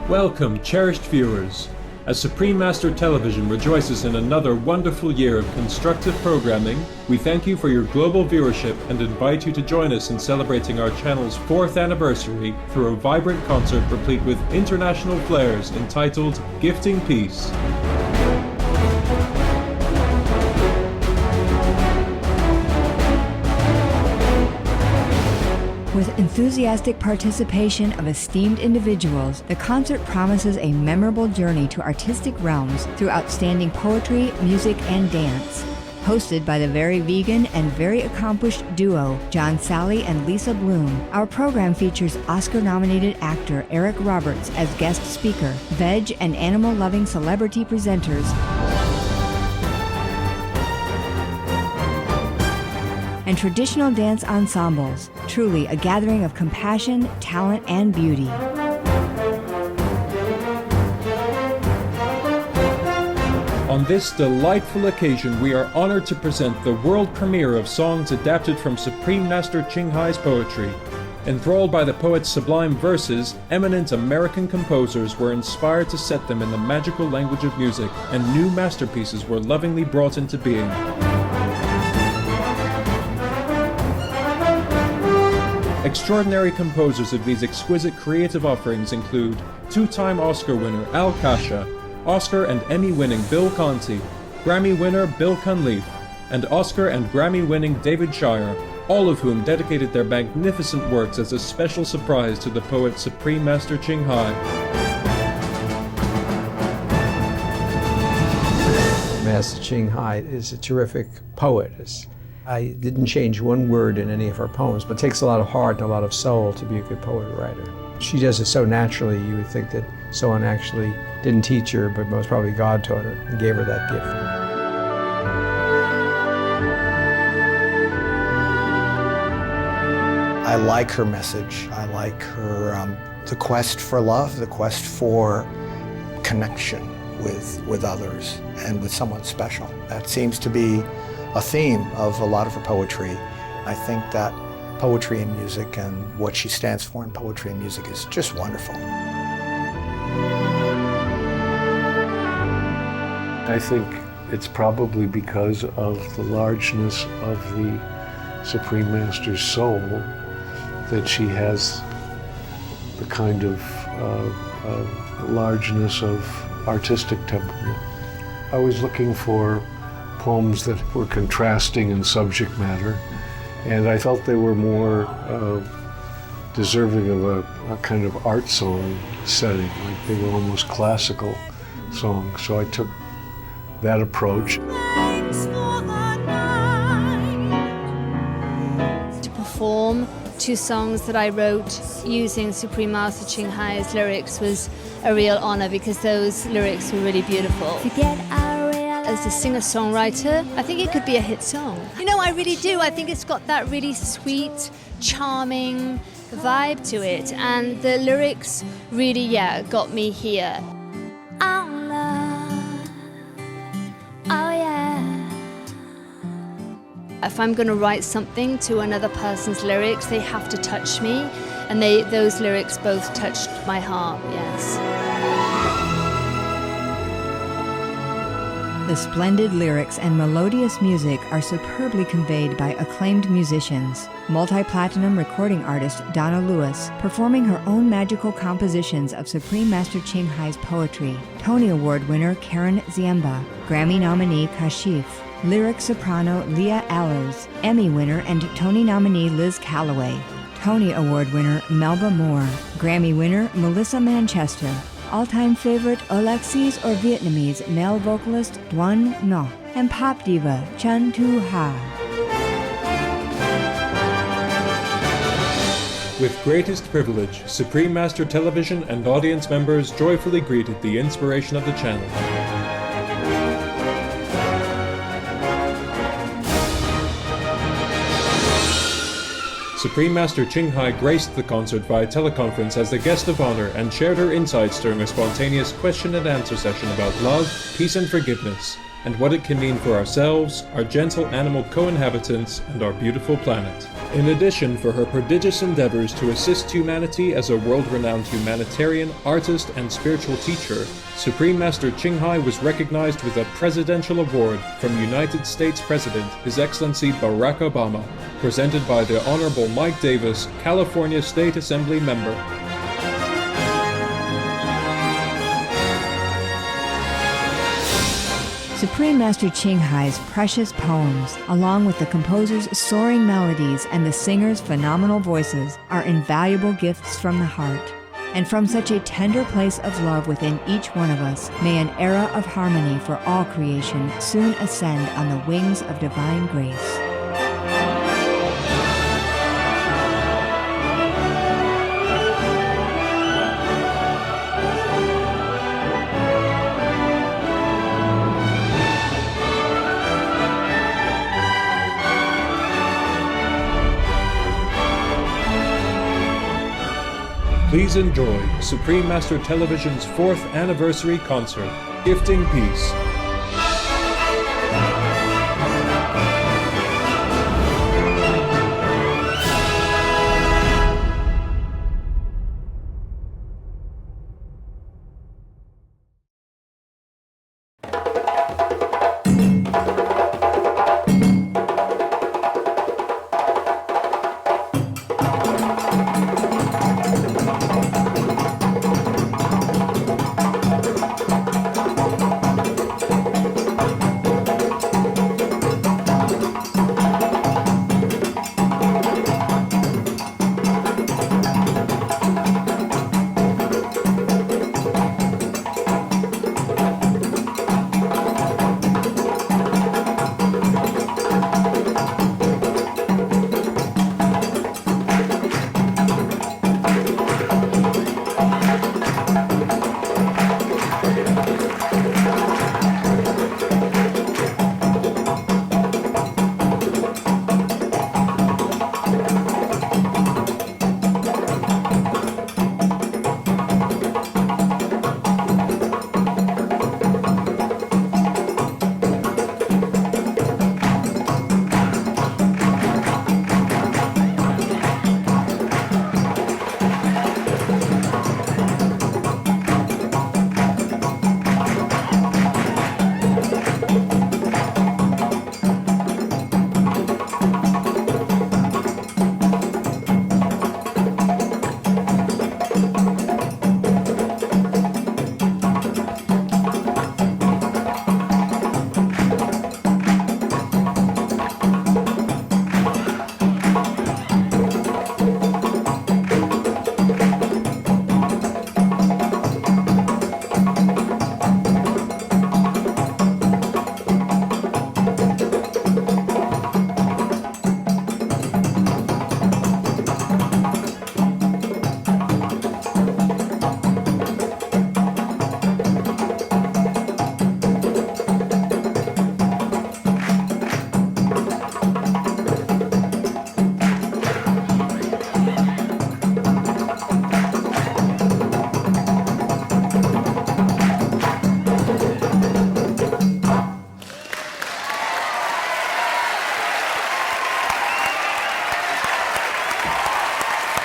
Welcome, cherished viewers. As Supreme Master Television rejoices in another wonderful year of constructive programming, we thank you for your global viewership and invite you to join us in celebrating our channel's 4th anniversary through a vibrant concert replete with international flares entitled Gifting Peace. With enthusiastic participation of esteemed individuals, the concert promises a memorable journey to artistic realms through outstanding poetry, music, and dance. Hosted by the very vegan and very accomplished duo, John Sally and Lisa Bloom, our program features Oscar-nominated actor Eric Roberts as guest speaker, veg and animal-loving celebrity presenters, and traditional dance ensembles. Truly a gathering of compassion, talent, and beauty. On this delightful occasion, we are honored to present the world premiere of songs adapted from Supreme Master Ching Hai's poetry. Enthralled by the poet's sublime verses, eminent American composers were inspired to set them in the magical language of music, and new masterpieces were lovingly brought into being. Extraordinary composers of these exquisite creative offerings include two-time Oscar winner Al Kasha, Oscar and Emmy-winning Bill Conti, Grammy winner Bill Cunliffe, and Oscar and Grammy-winning David Shire, all of whom dedicated their magnificent works as a special surprise to the poet Supreme Master Ching Hai. Master Ching Hai is a terrific poet. I didn't change one word in any of her poems, but it takes a lot of heart and a lot of soul to be a good poet or writer. She does it so naturally, you would think that someone actually didn't teach her, but most probably God taught her and gave her that gift. I like her message. I like her, the quest for love, the quest for connection with others and with someone special. That seems to be a theme of a lot of her poetry. I think that poetry and music and what she stands for in poetry and music is just wonderful. I think it's probably because of the largeness of the Supreme Master's soul that she has the kind of largeness of artistic temperament. I was looking for poems that were contrasting in subject matter, and I felt they were more deserving of a kind of art song setting, like they were almost classical songs. So I took that approach. To perform 2 songs that I wrote using Supreme Master Ching Hai's lyrics was a real honor because those lyrics were really beautiful. As a singer-songwriter, I think it could be a hit song. You know, I really do. I think it's got that really sweet, charming vibe to it. And the lyrics really, got me here. Oh, love. Oh, yeah. If I'm going to write something to another person's lyrics, they have to touch me. And those lyrics both touched my heart, yes. The splendid lyrics and melodious music are superbly conveyed by acclaimed musicians. Multi-platinum recording artist Donna Lewis, performing her own magical compositions of Supreme Master Ching Hai's poetry. Tony Award winner Karen Ziemba, Grammy nominee Kashif, lyric soprano Leah Allers, Emmy winner and Tony nominee Liz Calloway, Tony Award winner Melba Moore, Grammy winner Melissa Manchester, all-time favorite Alexis or Vietnamese male vocalist Duan Ngo, and pop diva Chan Tu Ha. With greatest privilege, Supreme Master Television and audience members joyfully greeted the inspiration of the channel. Supreme Master Ching Hai graced the concert via teleconference as the guest of honor and shared her insights during a spontaneous question and answer session about love, peace and forgiveness. and what it can mean for ourselves, our gentle animal co-inhabitants, and our beautiful planet. In addition, for her prodigious endeavors to assist humanity as a world-renowned humanitarian, artist, and spiritual teacher, Supreme Master Ching Hai was recognized with a Presidential Award from United States President His Excellency Barack Obama, presented by the Honorable Mike Davis, California State Assembly member. Supreme Master Ching Hai's precious poems, along with the composer's soaring melodies and the singer's phenomenal voices, are invaluable gifts from the heart. And from such a tender place of love within each one of us, may an era of harmony for all creation soon ascend on the wings of divine grace. Please enjoy Supreme Master Television's 4th anniversary concert, Gifting Peace.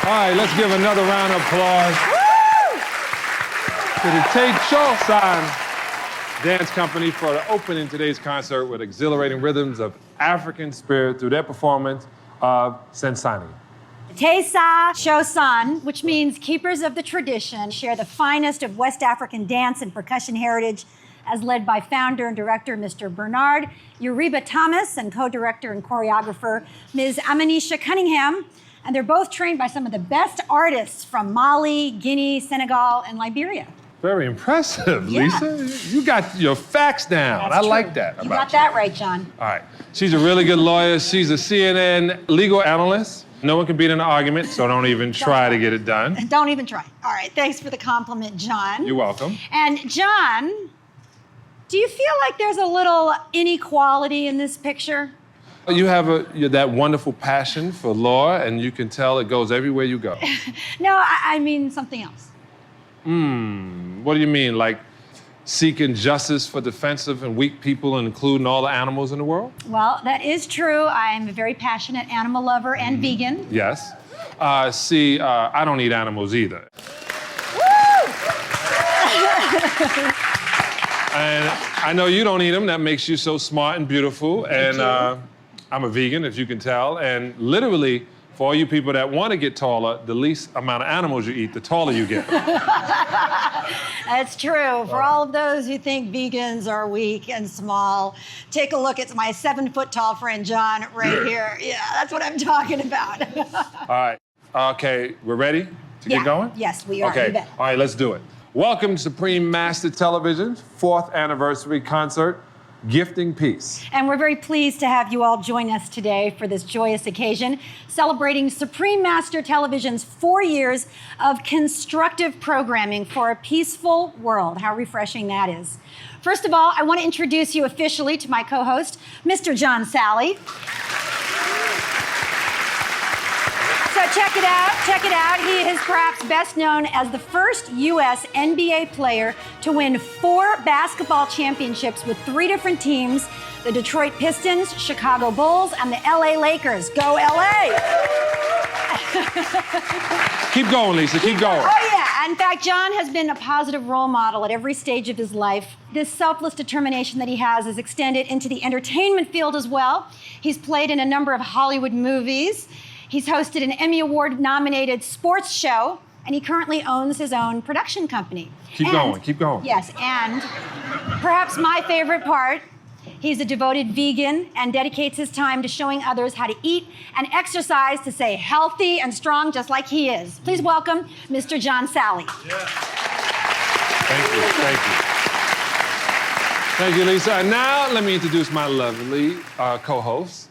All right, let's give another round of applause to the Tate Chalsan Dance Company for opening today's concert with exhilarating rhythms of African spirit through their performance of Sensani. Tesa Chosan, which means keepers of the tradition, share the finest of West African dance and percussion heritage as led by founder and director Mr. Bernard Uribe Thomas and co-director and choreographer Ms. Amanisha Cunningham. And they're both trained by some of the best artists from Mali, Guinea, Senegal, and Liberia. Very impressive, Lisa. You got your facts down. That's I like true. that about you. Got that right, John. All right. She's a really good lawyer. She's a CNN legal analyst. No one can beat an argument, so don't even try to get it done. Don't even try. All right, thanks for the compliment, John. You're welcome. And John, do you feel like there's a little inequality in this picture? You have that wonderful passion for law, and you can tell it goes everywhere you go. No, I mean something else. What do you mean? Like seeking justice for defensive and weak people, including all the animals in the world? Well, that is true. I am a very passionate animal lover and vegan. Yes. I don't eat animals either. And I know you don't eat them. That makes you so smart and beautiful. And I'm a vegan, if you can tell. And literally, for all you people that want to get taller, the least amount of animals you eat, the taller you get. That's true. For all of those who think vegans are weak and small, take a look at my 7-foot-tall friend John right here. Yeah, that's what I'm talking about. All right. Okay, we're ready to get going? Yes, we are. Okay. You bet. All right, let's do it. Welcome to Supreme Master Television's 4th anniversary concert, Gifting Peace. And we're very pleased to have you all join us today for this joyous occasion, celebrating Supreme Master Television's 4 years of constructive programming for a peaceful world. How refreshing that is. First of all, I want to introduce you officially to my co-host, Mr. John Sally. So check it out. He is perhaps best known as the first U.S. NBA player to win 4 basketball championships with 3 different teams, the Detroit Pistons, Chicago Bulls, and the L.A. Lakers. Go L.A.! Keep going, Lisa, keep going. Oh, yeah. In fact, John has been a positive role model at every stage of his life. This selfless determination that he has is extended into the entertainment field as well. He's played in a number of Hollywood movies. He's hosted an Emmy Award-nominated sports show, and he currently owns his own production company. Keep going. Yes, and perhaps my favorite part, he's a devoted vegan and dedicates his time to showing others how to eat and exercise to stay healthy and strong just like he is. Please welcome Mr. John Sally. Yeah. Thank you, Lisa. And now let me introduce my lovely co-host,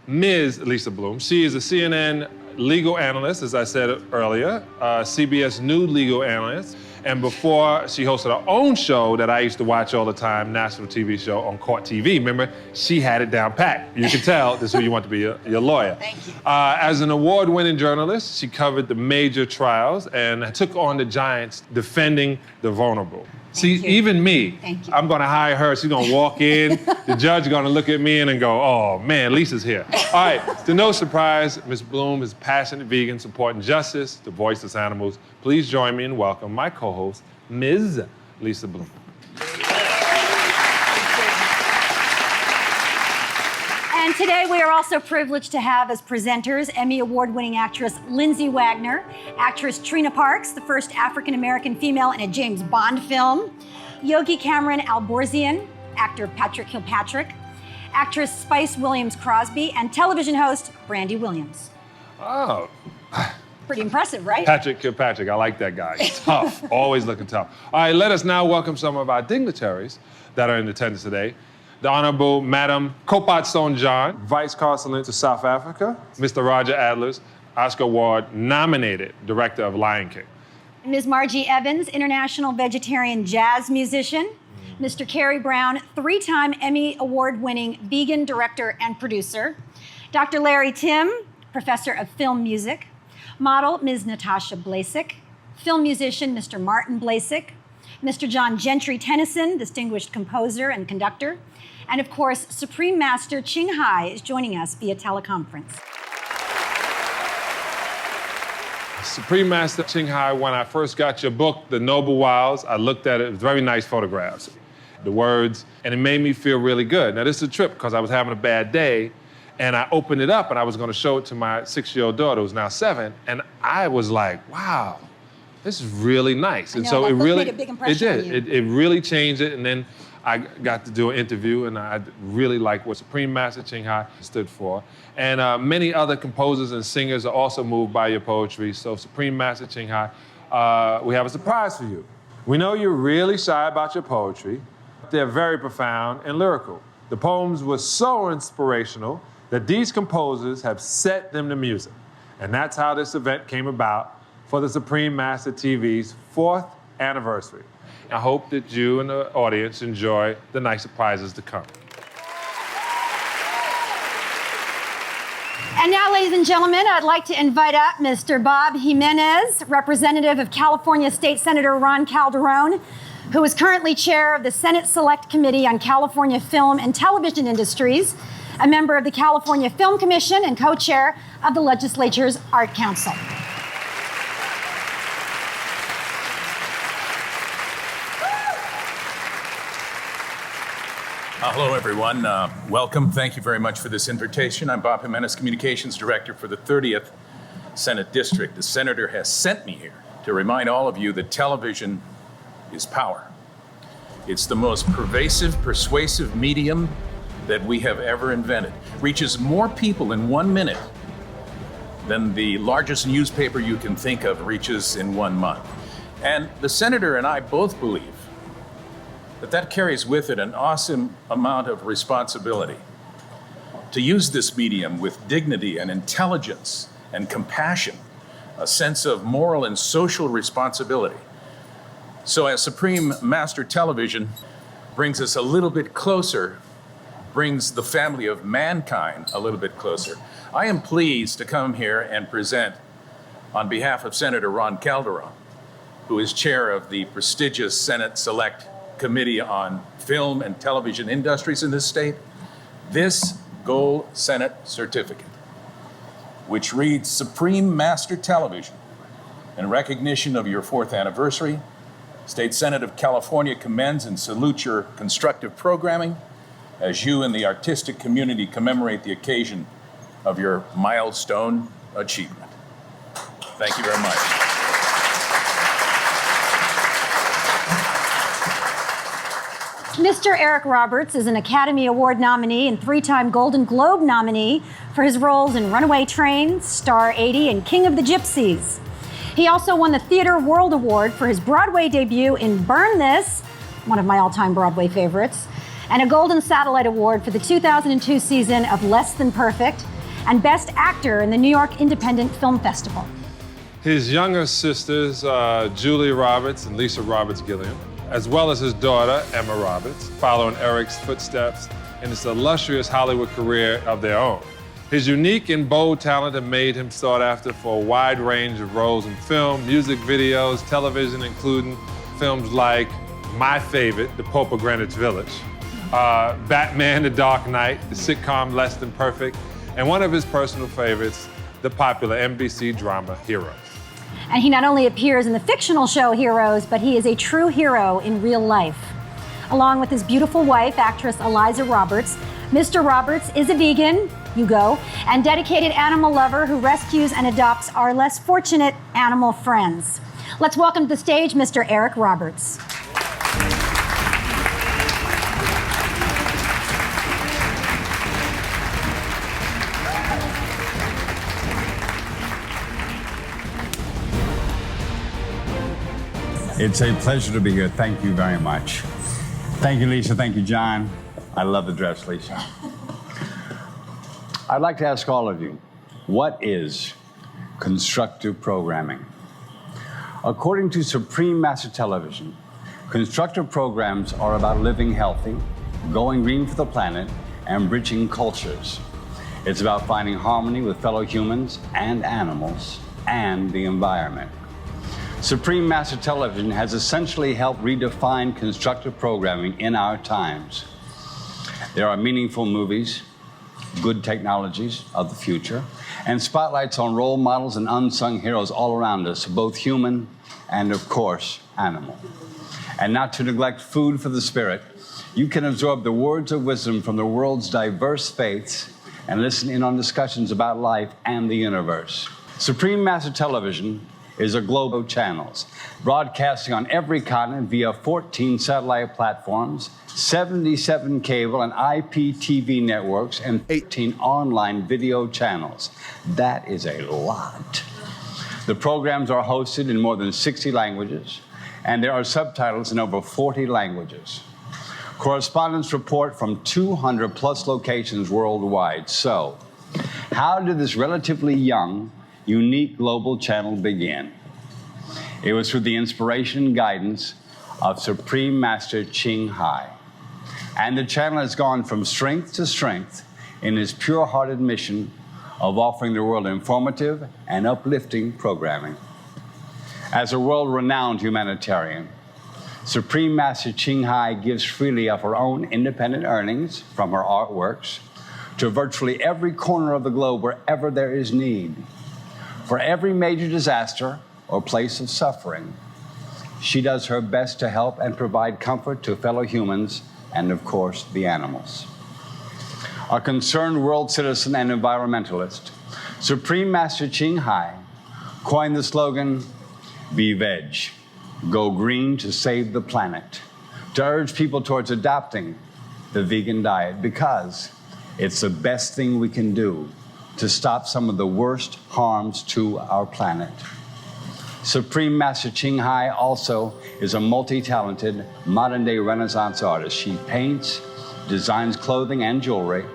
Ms. Lisa Bloom. She is a CNN legal analyst, as I said earlier, CBS News legal analyst. And before, she hosted her own show that I used to watch all the time, national TV show on Court TV. Remember, she had it down pat. You can tell this is who you want to be your lawyer. Thank you. As an award-winning journalist, she covered the major trials and took on the giants defending the vulnerable. See, even me, I'm gonna hire her. She's gonna walk in. The judge is gonna look at me and go, oh man, Lisa's here. All right, to no surprise, Ms. Bloom is a passionate vegan supporting justice to voiceless animals. Please join me in welcome my co-host, Ms. Lisa Bloom. And today we are also privileged to have as presenters Emmy Award-winning actress Lindsay Wagner, actress Trina Parks, the first African-American female in a James Bond film, Yogi Cameron Alborzian, actor Patrick Kilpatrick, actress Spice Williams-Crosby, and television host Brandy Williams. Oh. Pretty impressive, right? Patrick Kilpatrick, I like that guy. Tough, always looking tough. All right, let us now welcome some of our dignitaries that are in attendance today. The Honorable Madam Kopat Son-John, Vice Consul to South Africa. Mr. Roger Adler's Oscar Award-nominated Director of Lion King. Ms. Margie Evans, international vegetarian jazz musician. Mr. Kerry Brown, 3-time Emmy Award-winning vegan director and producer. Dr. Larry Tim, professor of film music. Model, Ms. Natasha Blasik. Film musician, Mr. Martin Blasik. Mr. John Gentry Tennyson, distinguished composer and conductor. And of course, Supreme Master Ching Hai is joining us via teleconference. Supreme Master Ching Hai, when I first got your book, The Noble Wilds, I looked at it, very nice photographs, the words, and it made me feel really good. Now this is a trip because I was having a bad day, and I opened it up and I was gonna show it to my 6-year-old daughter, who's now 7, and I was like, wow, this is really nice. And so it really, made a big impression it did. on you. It really changed it, and then I got to do an interview, and I really like what Supreme Master Ching Hai stood for. And many other composers and singers are also moved by your poetry. So Supreme Master Ching Hai, we have a surprise for you. We know you're really shy about your poetry. They're very profound and lyrical. The poems were so inspirational that these composers have set them to music. And that's how this event came about for the Supreme Master TV's 4th anniversary. I hope that you and the audience enjoy the nice surprises to come. And now, ladies and gentlemen, I'd like to invite up Mr. Bob Jimenez, representative of California State Senator Ron Calderon, who is currently chair of the Senate Select Committee on California Film and Television Industries, a member of the California Film Commission, and co-chair of the legislature's Art Council. Hello, everyone. Welcome. Thank you very much for this invitation. I'm Bob Jimenez, Communications Director for the 30th Senate District. The Senator has sent me here to remind all of you that television is power. It's the most pervasive, persuasive medium that we have ever invented. Reaches more people in 1 minute than the largest newspaper you can think of reaches in 1 month. And the Senator and I both believe that carries with it an awesome amount of responsibility to use this medium with dignity and intelligence and compassion, a sense of moral and social responsibility. So as Supreme Master Television brings us a little bit closer, brings the family of mankind a little bit closer, I am pleased to come here and present on behalf of Senator Ron Calderon, who is chair of the prestigious Senate Select Committee on Film and Television Industries in this state, this Gold Senate Certificate, which reads Supreme Master Television. In recognition of your 4th anniversary, State Senate of California commends and salutes your constructive programming as you and the artistic community commemorate the occasion of your milestone achievement. Thank you very much. Mr. Eric Roberts is an Academy Award nominee and 3-time Golden Globe nominee for his roles in Runaway Train, Star 80, and King of the Gypsies. He also won the Theatre World Award for his Broadway debut in Burn This, one of my all-time Broadway favorites, and a Golden Satellite Award for the 2002 season of Less Than Perfect, and Best Actor in the New York Independent Film Festival. His younger sisters, Julie Roberts and Lisa Roberts-Gilliam, as well as his daughter, Emma Roberts, follow in Eric's footsteps in this illustrious Hollywood career of their own. His unique and bold talent have made him sought after for a wide range of roles in film, music videos, television, including films like my favorite, The Pope of Greenwich Village, Batman: The Dark Knight, the sitcom Less Than Perfect, and one of his personal favorites, the popular NBC drama Heroes. And he not only appears in the fictional show Heroes, but he is a true hero in real life. Along with his beautiful wife, actress Eliza Roberts, Mr. Roberts is a vegan, you go, and dedicated animal lover who rescues and adopts our less fortunate animal friends. Let's welcome to the stage Mr. Eric Roberts. It's a pleasure to be here. Thank you very much. Thank you, Lisa. Thank you, John. I love the dress, Lisa. I'd like to ask all of you, what is constructive programming? According to Supreme Master Television, constructive programs are about living healthy, going green for the planet, and bridging cultures. It's about finding harmony with fellow humans and animals and the environment. Supreme Master Television has essentially helped redefine constructive programming in our times. There are meaningful movies, good technologies of the future, and spotlights on role models and unsung heroes all around us, both human and, of course, animal. And not to neglect food for the spirit, you can absorb the words of wisdom from the world's diverse faiths and listen in on discussions about life and the universe. Supreme Master Television is a globe of channels, broadcasting on every continent via 14 satellite platforms, 77 cable and IPTV networks, and 18 online video channels. That is a lot. The programs are hosted in more than 60 languages, and there are subtitles in over 40 languages. Correspondents report from 200 plus locations worldwide. So, how did this relatively young, unique global channel begin? It was through the inspiration and guidance of Supreme Master Ching Hai. And the channel has gone from strength to strength in its pure-hearted mission of offering the world informative and uplifting programming. As a world-renowned humanitarian, Supreme Master Ching Hai gives freely of her own independent earnings from her artworks to virtually every corner of the globe wherever there is need. For every major disaster or place of suffering, she does her best to help and provide comfort to fellow humans and, of course, the animals. A concerned world citizen and environmentalist, Supreme Master Ching Hai coined the slogan, "Be Veg, go green to save the planet," to urge people towards adopting the vegan diet because it's the best thing we can do to stop some of the worst harms to our planet. Supreme Master Ching Hai also is a multi-talented modern-day Renaissance artist. She paints, designs clothing and jewelry,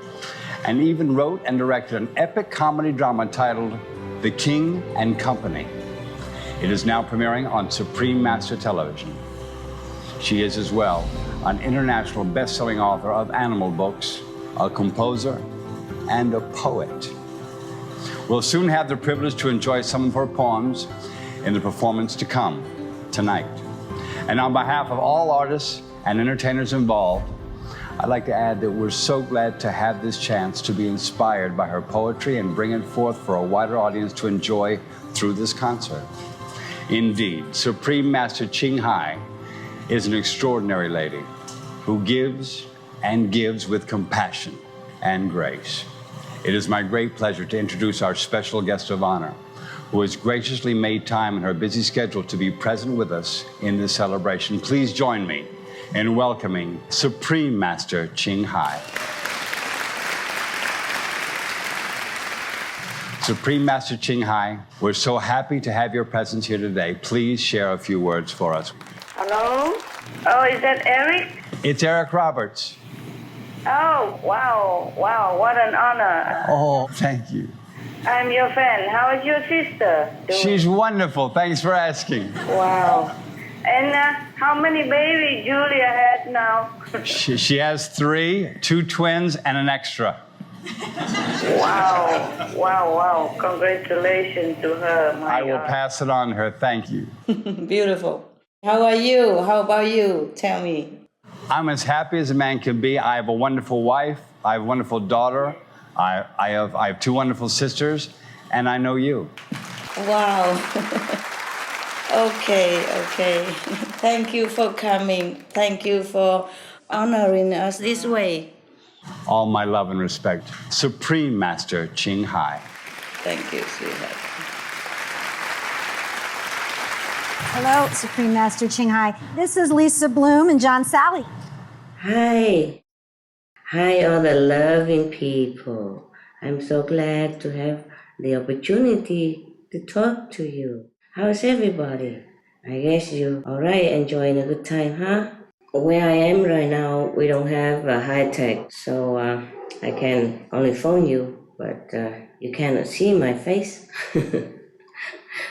and even wrote and directed an epic comedy drama titled The King and Company. It is now premiering on Supreme Master Television. She is as well an international best-selling author of animal books, a composer, and a poet. We'll soon have the privilege to enjoy some of her poems in the performance to come tonight. And on behalf of all artists and entertainers involved, I'd like to add that we're so glad to have this chance to be inspired by her poetry and bring it forth for a wider audience to enjoy through this concert. Indeed, Supreme Master Ching Hai is an extraordinary lady who gives and gives with compassion and grace. It is my great pleasure to introduce our special guest of honor, who has graciously made time in her busy schedule to be present with us in this celebration. Please join me in welcoming Supreme Master Ching Hai. Supreme Master Ching Hai, we're so happy to have your presence here today. Please share a few words for us. Hello? Oh, is that Eric? It's Eric Roberts. Oh, wow, what an honor. Oh, thank you. I'm your fan. How is your sister doing? She's wonderful. Thanks for asking. Wow. And how many babies Julia has now? She has 3, 2 twins, and an extra. Wow. Congratulations to her. I will pass it on to her. Thank you. Beautiful. How are you? How about you? Tell me. I'm as happy as a man can be. I have a wonderful wife. I have a wonderful daughter. I have 2 wonderful sisters, and I know you. Wow. Okay. Thank you for coming. Thank you for honoring us this way. All my love and respect. Supreme Master Ching Hai. Thank you, sweetheart. Hello, Supreme Master Ching Hai. This is Lisa Bloom and John Sally. Hi, all the loving people. I'm so glad to have the opportunity to talk to you. How's everybody? I guess you all right, enjoying a good time, huh? Where I am right now, we don't have a high tech, so I can only phone you, but you cannot see my face.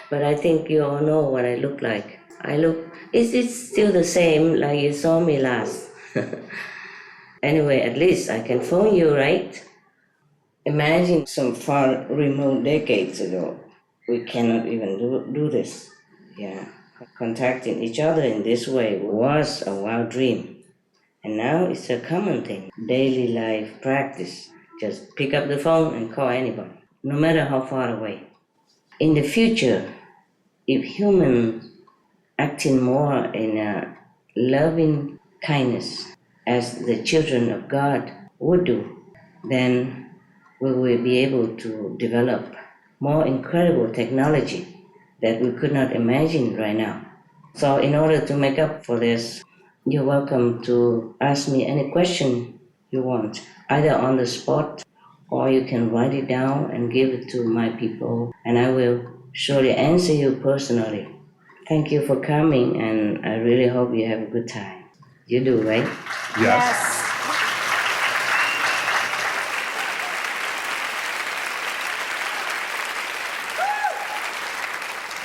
But I think you all know what I look like. It's still the same like you saw me last. Anyway, at least I can phone you, right? Imagine some far remote decades ago, we cannot even do this. Yeah, contacting each other in this way was a wild dream. And now it's a common thing, daily life practice. Just pick up the phone and call anybody, no matter how far away. In the future, if humans acting more in a loving kindness as the children of God would do, then we will be able to develop more incredible technology that we could not imagine right now. So in order to make up for this, you're welcome to ask me any question you want, either on the spot or you can write it down and give it to my people, and I will surely answer you personally. Thank you for coming, and I really hope you have a good time. You do, right? Yes.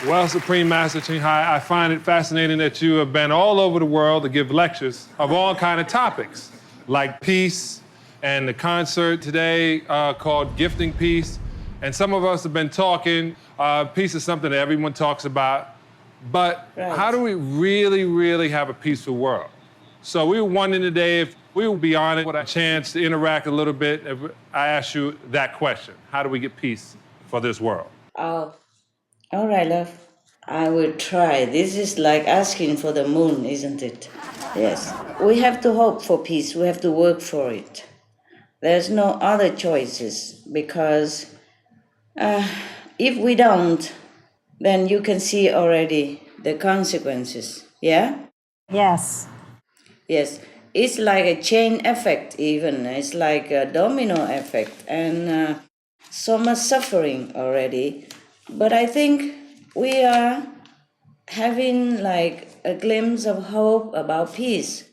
Well, Supreme Master Ching Hai, I find it fascinating that you have been all over the world to give lectures of all kind of topics, like peace, and the concert today called Gifting Peace. And some of us have been talking, peace is something that everyone talks about, But how do we really, really have a peaceful world? So we were wondering today if we would be on it with a chance to interact a little bit. If I ask you that question, how do we get peace for this world? Oh, all right, love. I will try. This is like asking for the moon, isn't it? Yes. We have to hope for peace. We have to work for it. There's no other choices because if we don't, then you can see already the consequences. Yeah? Yes. Yes. It's like a chain effect, even. It's like a domino effect, and so much suffering already. But I think we are having like a glimpse of hope about peace.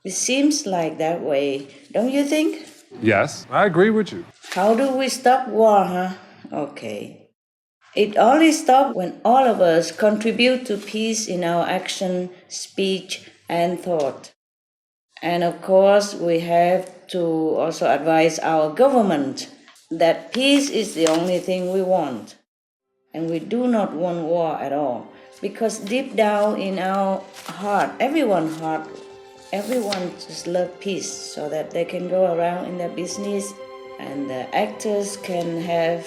It seems like that way, don't you think? Yes, I agree with you. How do we stop war, huh? Okay. It only stops when all of us contribute to peace in our action, speech, and thought. And of course, we have to also advise our government that peace is the only thing we want. And we do not want war at all. Because deep down in our heart, everyone just love peace so that they can go around in their business and the actors can have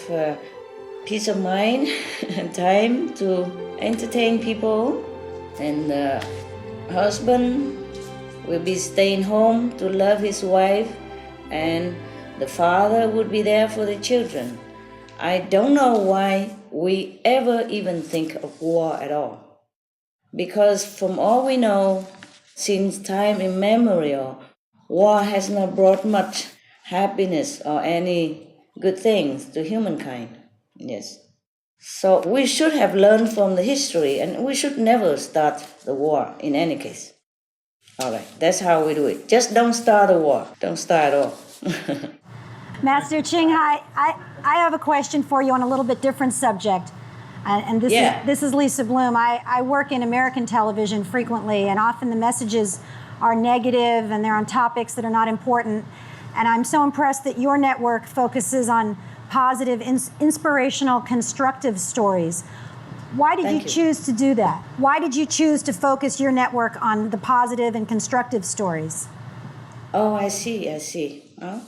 peace of mind and time to entertain people, and the husband will be staying home to love his wife, and the father would be there for the children. I don't know why we ever even think of war at all. Because from all we know, since time immemorial, war has not brought much happiness or any good things to humankind. Yes. So we should have learned from the history, and we should never start the war in any case. All right, that's how we do it. Just don't start a war. Don't start at all. Master Ching Hai, I have a question for you on a little bit different subject. And this is Lisa Bloom. I work in American television frequently, and often the messages are negative and they're on topics that are not important. And I'm so impressed that your network focuses on positive, inspirational, constructive stories. Why did you choose to do that? Why did you choose to focus your network on the positive and constructive stories? Oh, I see. Huh?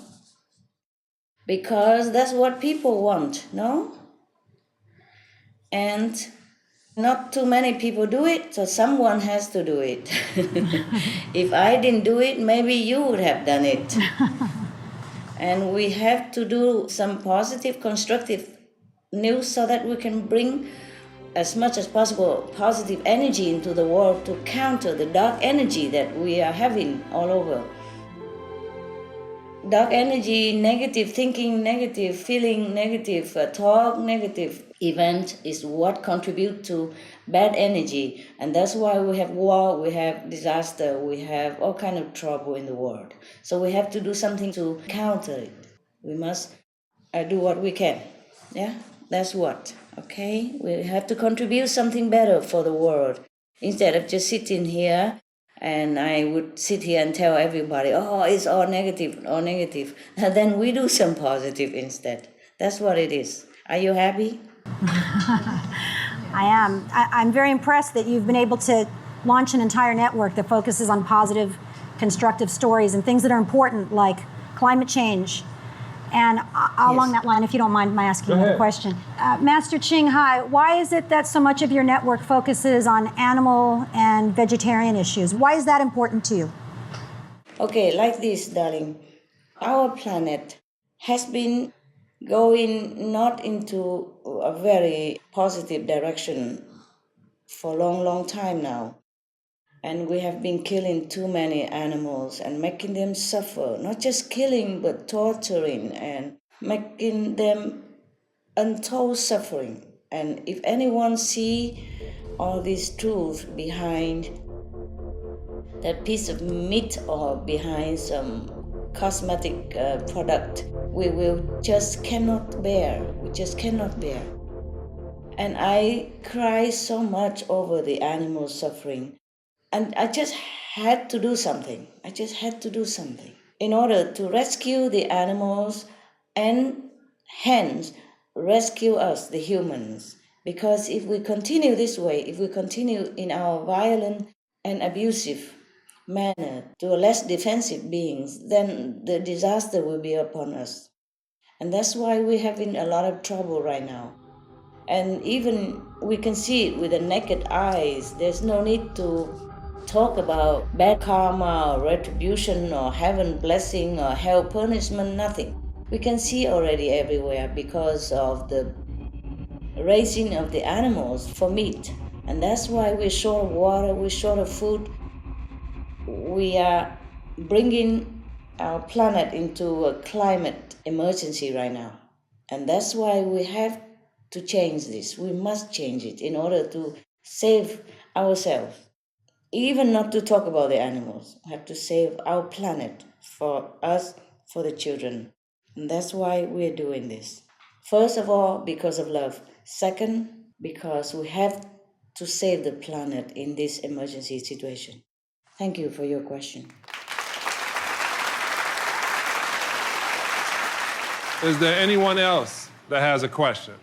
Because that's what people want, no? And not too many people do it, so someone has to do it. If I didn't do it, maybe you would have done it. And we have to do some positive, constructive news so that we can bring as much as possible positive energy into the world to counter the dark energy that we are having all over. Dark energy, negative thinking, negative feeling, negative talk, negative event is what contribute to bad energy. And that's why we have war, we have disaster, we have all kind of trouble in the world. So we have to do something to counter it. We must do what we can. Yeah, that's what. Okay, we have to contribute something better for the world instead of just sitting here. And I would sit here and tell everybody, oh, it's all negative. And then we do some positive instead. That's what it is. Are you happy? I am. I'm very impressed that you've been able to launch an entire network that focuses on positive, constructive stories and things that are important, like climate change. And along that line, if you don't mind my asking you a question. Master Ching Hai, why is it that so much of your network focuses on animal and vegetarian issues? Why is that important to you? Okay, like this, darling. Our planet has been going not into a very positive direction for a long time now. And we have been killing too many animals and making them suffer. Not just killing, but torturing and making them untold suffering. And if anyone see all this truth behind that piece of meat or behind some cosmetic product, we will just cannot bear. We just cannot bear. And I cry so much over the animal suffering. And I just had to do something. In order to rescue the animals and hence rescue us, the humans. Because if we continue this way, if we continue in our violent and abusive manner to a less defensive beings, then the disaster will be upon us. And that's why we're having a lot of trouble right now. And even we can see it with the naked eyes. There's no need to talk about bad karma or retribution or heaven blessing or hell punishment, nothing. We can see already everywhere because of the raising of the animals for meat. And that's why we're short of water, we're short of food. We are bringing our planet into a climate emergency right now. And that's why we have to change this. We must change it in order to save ourselves. Even not to talk about the animals. We have to save our planet for us, for the children. And that's why we're doing this. First of all, because of love. Second, because we have to save the planet in this emergency situation. Thank you for your question. Is there anyone else that has a question?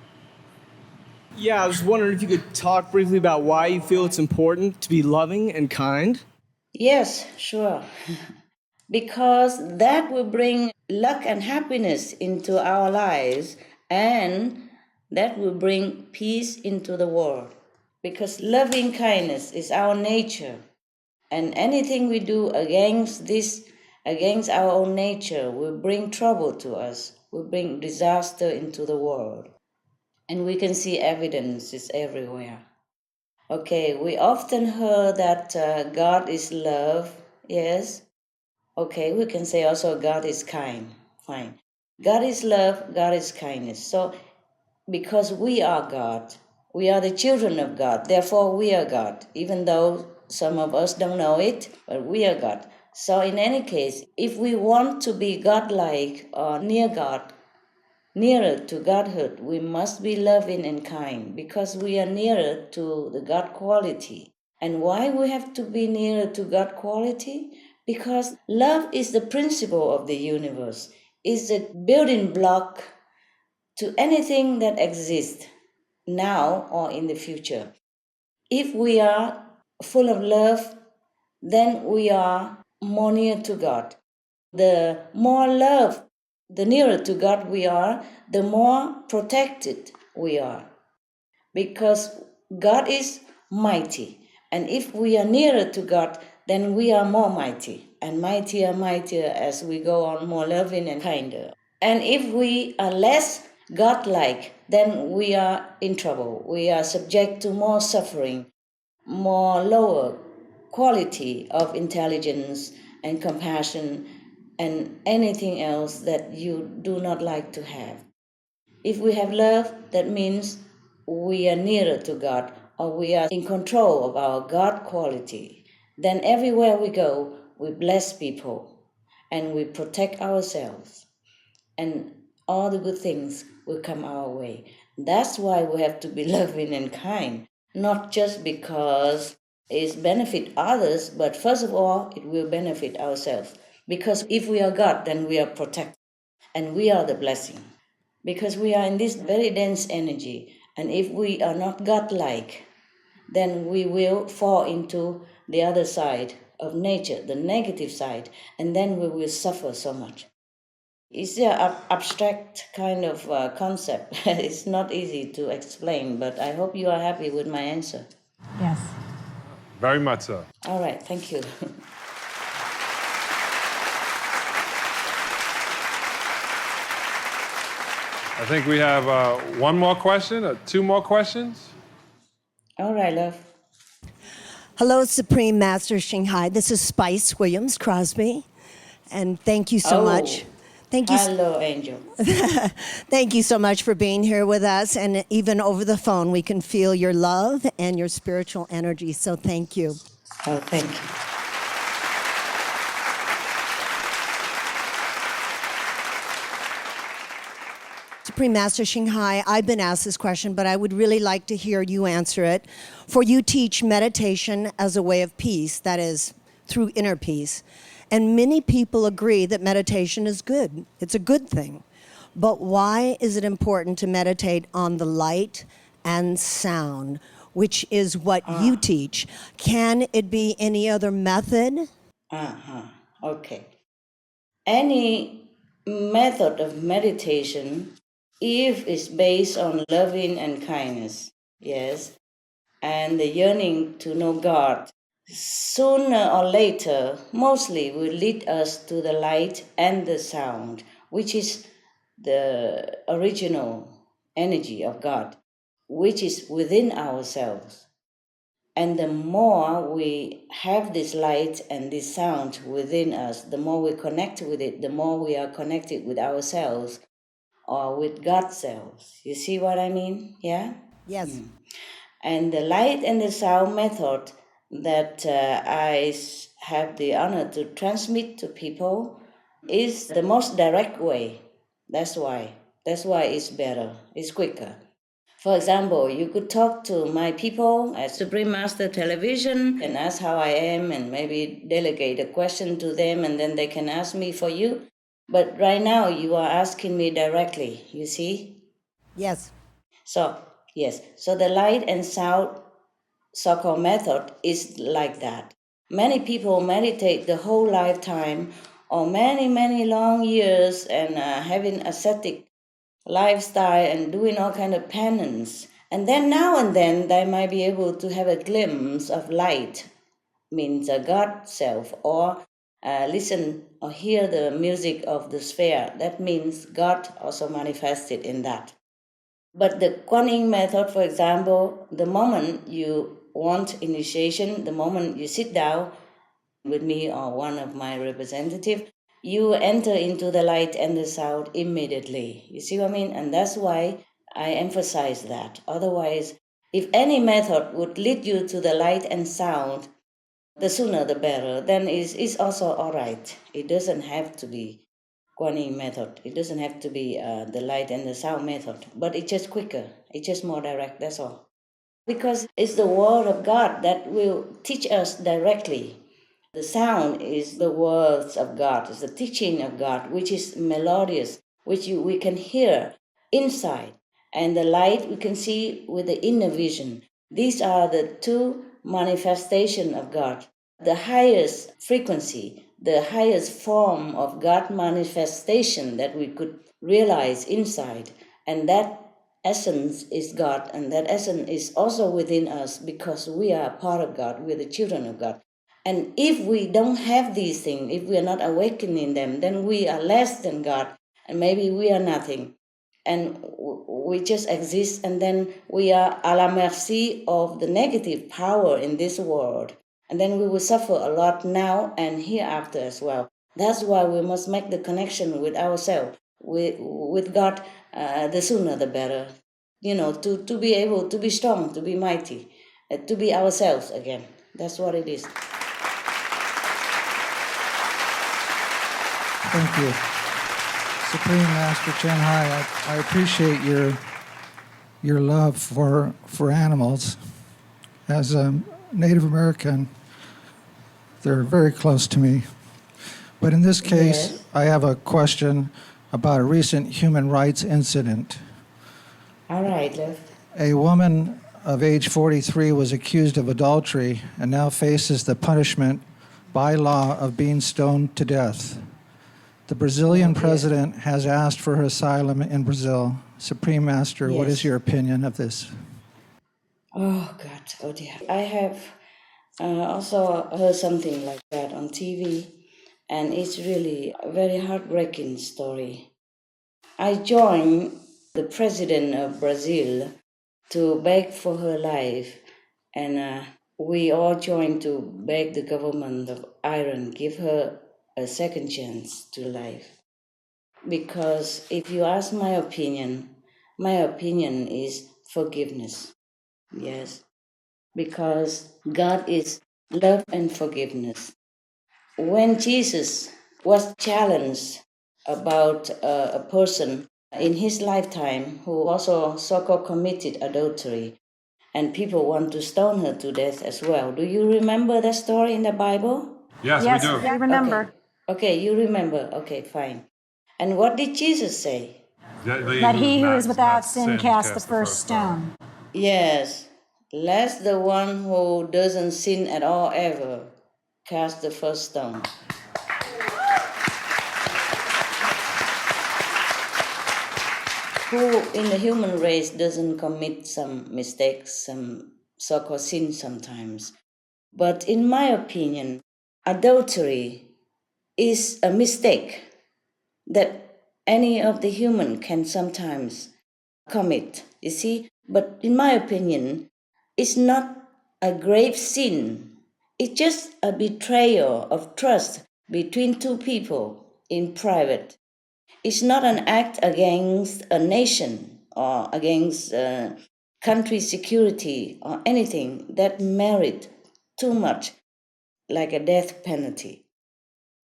Yeah, I was wondering if you could talk briefly about why you feel it's important to be loving and kind. Yes, sure. Because that will bring luck and happiness into our lives, and that will bring peace into the world. Because loving kindness is our nature. And anything we do against this, against our own nature, will bring trouble to us, will bring disaster into the world. And we can see evidences everywhere. Okay, we often heard that God is love, yes. Okay, we can say also God is kind, fine. God is love, God is kindness. So, because we are God, we are the children of God, therefore we are God, even though some of us don't know it, but we are God. So in any case, if we want to be God-like or near God, nearer to Godhood, we must be loving and kind because we are nearer to the God quality. And why we have to be nearer to God quality? Because love is the principle of the universe, is the building block to anything that exists now or in the future. If we are full of love, then we are more near to God. The more love, the nearer to God we are, the more protected we are. Because God is mighty. And if we are nearer to God, then we are more mighty. And mightier as we go on, more loving and kinder. And if we are less God-like, then we are in trouble. We are subject to more suffering, more lower quality of intelligence and compassion and anything else that you do not like to have. If we have love, that means we are nearer to God or we are in control of our God quality. Then everywhere we go, we bless people and we protect ourselves. And all the good things will come our way. That's why we have to be loving and kind, not just because it benefits others, but first of all, it will benefit ourselves. Because if we are God, then we are protected, and we are the blessing. Because we are in this very dense energy, and if we are not God-like, then we will fall into the other side of nature, the negative side, and then we will suffer so much. It's an abstract kind of concept. It's not easy to explain, but I hope you are happy with my answer. Yes. Very much so. All right, thank you. I think we have one more question or two more questions. All right, love. Hello, Supreme Master Shanghai. This is Spice Williams Crosby, and thank you so much. Thank you. Hello, Angel. Thank you so much for being here with us, and even over the phone, we can feel your love and your spiritual energy. So thank you. Oh, thank you. Supreme Master Shanghai, I've been asked this question, but I would really like to hear you answer it. For you teach meditation as a way of peace, that is, through inner peace. And many people agree that meditation is good. It's a good thing. But why is it important to meditate on the light and sound, which is what you teach. Can it be any other method? Okay. Any method of meditation, if it's based on loving and kindness, yes, and the yearning to know God, sooner or later, mostly will lead us to the light and the sound, which is the original energy of God, which is within ourselves. And the more we have this light and this sound within us, the more we connect with it, the more we are connected with ourselves or with God's selves. You see what I mean? Yeah? Yes. And the light and the sound method that I have the honor to transmit to people is the most direct way. That's why. That's why it's better. It's quicker. For example, you could talk to my people at Supreme Master Television and ask how I am and maybe delegate a question to them and then they can ask me for you. But right now you are asking me directly, you see? Yes. So, yes. So the light and sound so-called method is like that. Many people meditate the whole lifetime or many, many long years and having ascetic lifestyle and doing all kind of penance. And then now and then they might be able to have a glimpse of light, means a God self, or listen or hear the music of the sphere. That means God also manifested in that. But the Kuan method, for example, the moment you want initiation, the moment you sit down with me or one of my representatives, you enter into the light and the sound immediately. You see what I mean? And that's why I emphasize that. Otherwise, if any method would lead you to the light and sound, the sooner the better, then it's also all right. It doesn't have to be Kuan Yin method. It doesn't have to be the light and the sound method, but it's just quicker. It's just more direct, that's all. Because it's the word of God that will teach us directly. The sound is the words of God, it's the teaching of God, which is melodious, which we can hear inside. And the light we can see with the inner vision. These are the two manifestations of God. The highest frequency, the highest form of God manifestation that we could realize inside. And that essence is God, and that essence is also within us because we are part of God, we're the children of God. And if we don't have these things, if we are not awakening them, then we are less than God, and maybe we are nothing. And we just exist, and then we are à la merci of the negative power in this world. And then we will suffer a lot now and hereafter as well. That's why we must make the connection with ourselves, with God, the sooner the better. You know, to be able to be strong, to be mighty, to be ourselves again. That's what it is. Thank you. Supreme Master Chen Hai, I appreciate your love for animals. As a Native American, they're very close to me. But in this case, yes. I have a question about a recent human rights incident. All right, love. A woman of age 43 was accused of adultery and now faces the punishment by law of being stoned to death. The Brazilian president has asked for her asylum in Brazil. Supreme Master, yes. What is your opinion of this? Oh, God. Oh, dear. I have also heard something like that on TV, and it's really a very heartbreaking story. I joined the president of Brazil to beg for her life, and we all joined to beg the government of Iran give her a second chance to life. Because if you ask my opinion is forgiveness. Yes. Because God is love and forgiveness. When Jesus was challenged about a person in his lifetime who also so-called committed adultery, and people want to stone her to death as well. Do you remember that story in the Bible? Yes, we do. I remember. Okay, you remember. Okay, fine. And what did Jesus say? That he who is without sin cast the first stone. Yes, let the one who doesn't sin at all ever cast the first stone. Who in the human race doesn't commit some mistakes, some so-called sin sometimes? But in my opinion, adultery is a mistake that any of the human can sometimes commit, you see? But in my opinion, it's not a grave sin. It's just a betrayal of trust between two people in private. It's not an act against a nation or against country security or anything that merit too much, like a death penalty.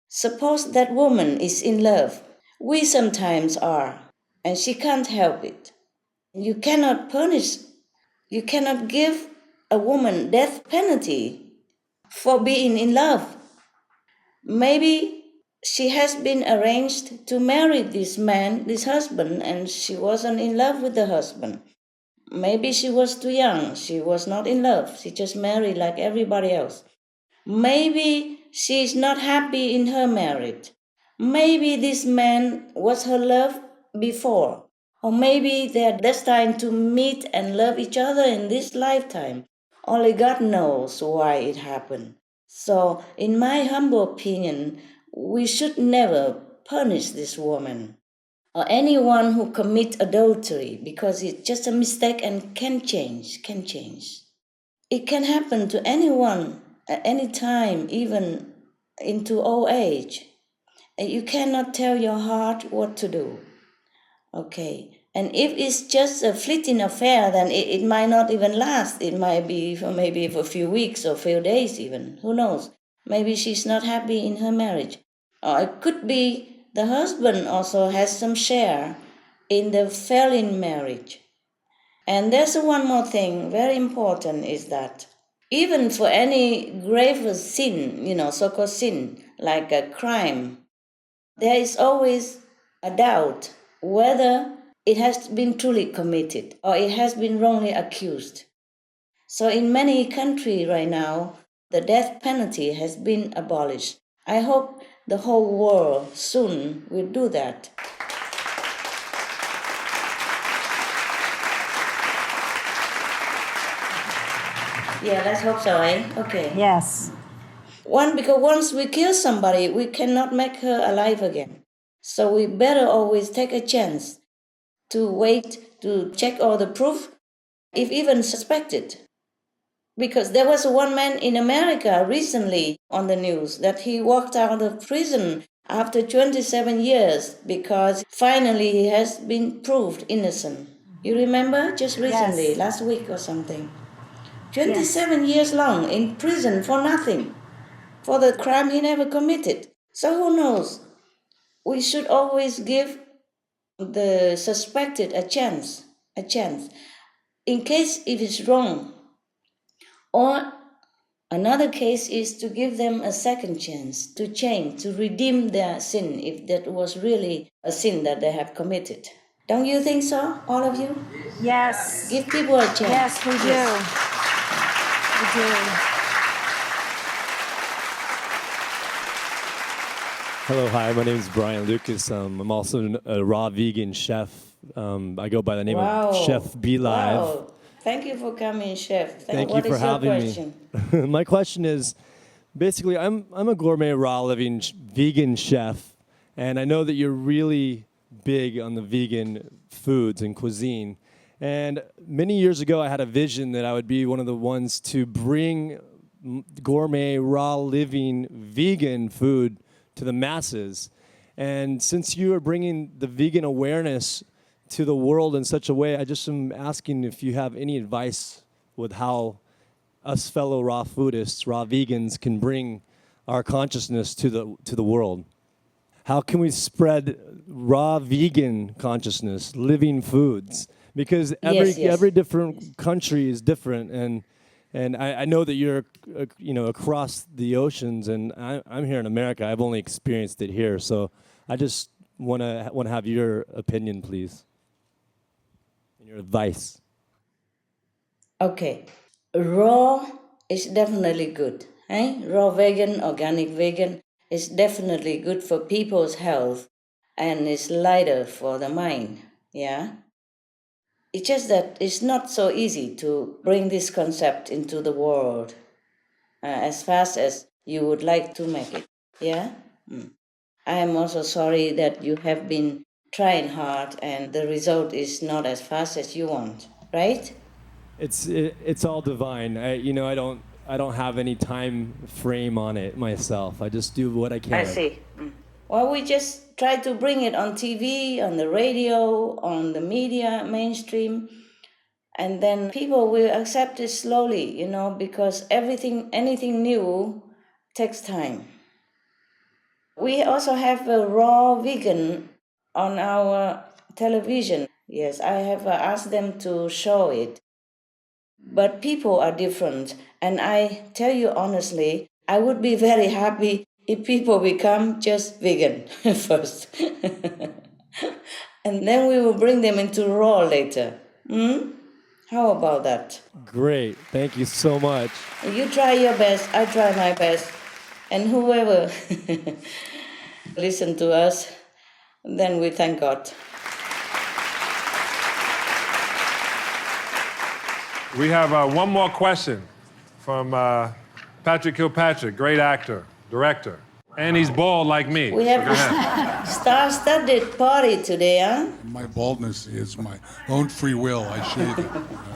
Suppose that woman is in love. We sometimes are, and she can't help it. You cannot punish, you cannot give a woman death penalty for being in love. Maybe she has been arranged to marry this man, this husband, and she wasn't in love with the husband. Maybe she was too young, she was not in love, she just married like everybody else. Maybe she is not happy in her marriage. Maybe this man was her love before. Or maybe they are destined to meet and love each other in this lifetime. Only God knows why it happened. So, in my humble opinion, we should never punish this woman or anyone who commits adultery because it's just a mistake and can change. It can happen to anyone at any time, even into old age. And you cannot tell your heart what to do. Okay. And if it's just a fleeting affair, then it might not even last. It might be for maybe for a few weeks or a few days even. Who knows? Maybe she's not happy in her marriage. Or it could be the husband also has some share in the failing marriage. And there's one more thing, very important, is that even for any grave sin, so-called sin, like a crime, there is always a doubt whether it has been truly committed or it has been wrongly accused. So in many countries right now, the death penalty has been abolished. I hope the whole world soon will do that. Yeah, let's hope so, eh? Okay. Yes. Because once we kill somebody, we cannot make her alive again. So we better always take a chance to wait to check all the proof, if even suspected. Because there was one man in America recently on the news that he walked out of prison after 27 years because finally he has been proved innocent. You remember? Just recently, last week or something. 27 years long in prison for nothing, for the crime he never committed. So who knows? We should always give the suspected a chance, in case it is wrong. Or another case is to give them a second chance to change, to redeem their sin, if that was really a sin that they have committed. Don't you think so, all of you? Yes. Give people a chance. Yes, we do. We do. Hello, hi, my name is Brian Lucas. I'm also a raw vegan chef. I go by the name of Chef Be Live. Wow. Thank you for coming, Chef. Thank you for having me. My question is, basically, I'm a gourmet raw living vegan chef, and I know that you're really big on the vegan foods and cuisine. And many years ago, I had a vision that I would be one of the ones to bring gourmet, raw living vegan food to the masses. And since you are bringing the vegan awareness to the world in such a way, I just am asking if you have any advice with how us fellow raw foodists, raw vegans, can bring our consciousness to the world. How can we spread raw vegan consciousness, living foods? Because every different country is different, and I know that you're across the oceans, and I'm here in America. I've only experienced it here, so I just want to have your opinion, please, and your advice. Okay, raw is definitely good. Raw vegan, organic vegan is definitely good for people's health and is lighter for the mind. Yeah. It's just that it's not so easy to bring this concept into the world as fast as you would like to make it. Yeah? I am also sorry that you have been trying hard and the result is not as fast as you want, right? It's all divine. I don't have any time frame on it myself. I just do what I can. I see. Well, we just try to bring it on TV, on the radio, on the media, mainstream, and then people will accept it slowly, because anything new takes time. We also have a raw vegan on our television. Yes, I have asked them to show it. But people are different, and I tell you honestly, I would be very happy if people become just vegan first. And then we will bring them into raw later. How about that? Great. Thank you so much. You try your best, I try my best. And whoever listen to us, then we thank God. We have one more question from Patrick Kilpatrick, great actor, director. And he's bald like me. We have a star-studded party today, huh? My baldness is my own free will. I shave it.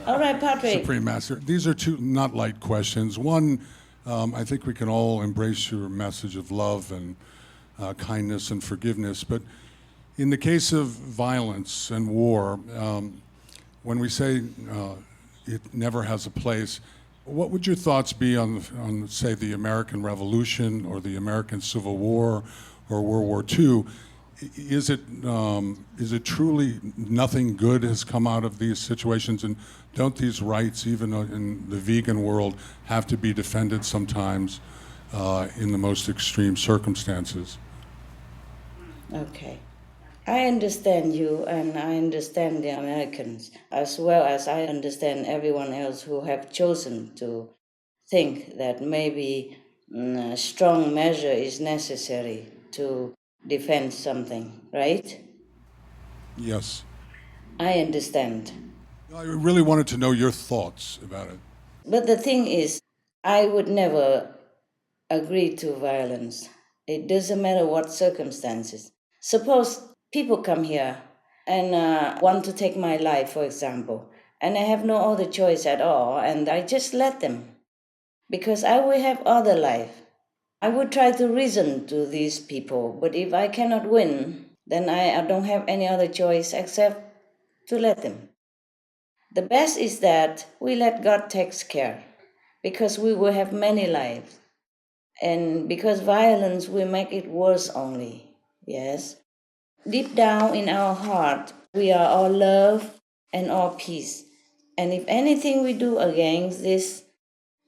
All right, Patrick. Supreme Master. These are two not light questions. One, I think we can all embrace your message of love and kindness and forgiveness. But in the case of violence and war, when we say it never has a place, what would your thoughts be on, say, the American Revolution or the American Civil War or World War II? Is it truly nothing good has come out of these situations? And don't these rights, even in the vegan world, have to be defended sometimes in the most extreme circumstances? Okay. I understand you, and I understand the Americans, as well as I understand everyone else who have chosen to think that maybe a strong measure is necessary to defend something, right? Yes. I understand. I really wanted to know your thoughts about it. But the thing is, I would never agree to violence. It doesn't matter what circumstances. Suppose people come here and want to take my life, for example, and I have no other choice at all, and I just let them, because I will have other life. I would try to reason to these people, but if I cannot win, then I don't have any other choice except to let them. The best is that we let God take care, because we will have many lives, and because violence will make it worse only. Yes. Deep down in our heart, we are all love and all peace. And if anything we do against this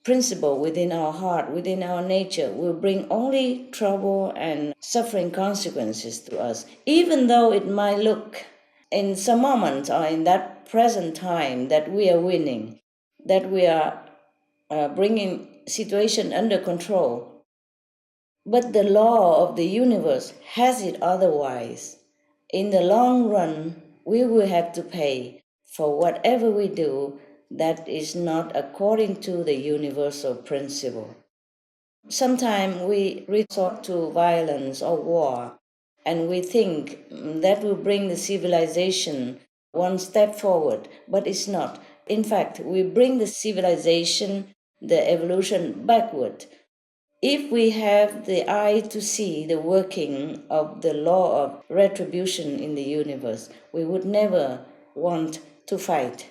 principle within our heart, within our nature, will bring only trouble and suffering consequences to us, even though it might look in some moment or in that present time that we are winning, that we are bringing situation under control. But the law of the universe has it otherwise. In the long run, we will have to pay for whatever we do that is not according to the universal principle. Sometimes we resort to violence or war, and we think that will bring the civilization one step forward, but it's not. In fact, we bring the civilization, the evolution backward. If we have the eye to see the working of the law of retribution in the universe, we would never want to fight.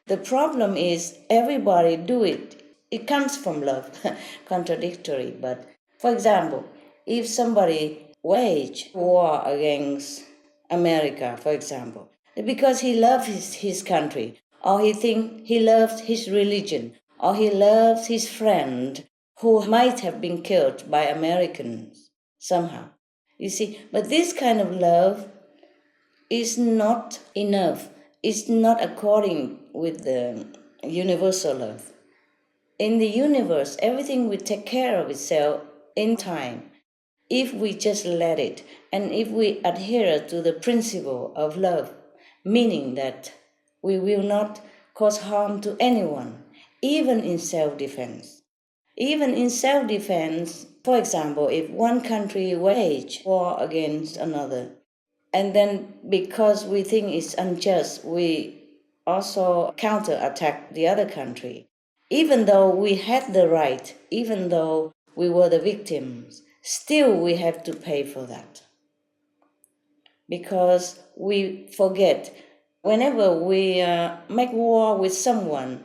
The problem is everybody do it. It comes from love, contradictory. But for example, if somebody wage war against America, for example, because he loves his country, or he thinks he loves his religion, or he loves his friend, who might have been killed by Americans somehow. You see, but this kind of love is not enough. It's not according with the universal love. In the universe, everything will take care of itself in time if we just let it, and if we adhere to the principle of love, meaning that we will not cause harm to anyone, even in self-defense. Even in self-defense, for example, if one country wage war against another, and then because we think it's unjust, we also counterattack the other country. Even though we had the right, even though we were the victims, still we have to pay for that. Because we forget, whenever we make war with someone,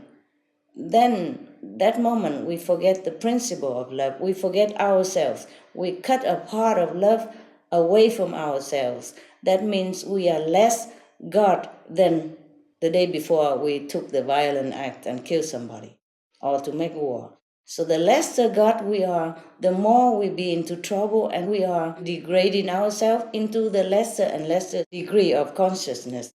then that moment we forget the principle of love. We forget ourselves. We cut a part of love away from ourselves. That means we are less God than the day before we took the violent act and killed somebody or to make war. So the lesser God we are, the more we be into trouble, and we are degrading ourselves into the lesser and lesser degree of consciousness.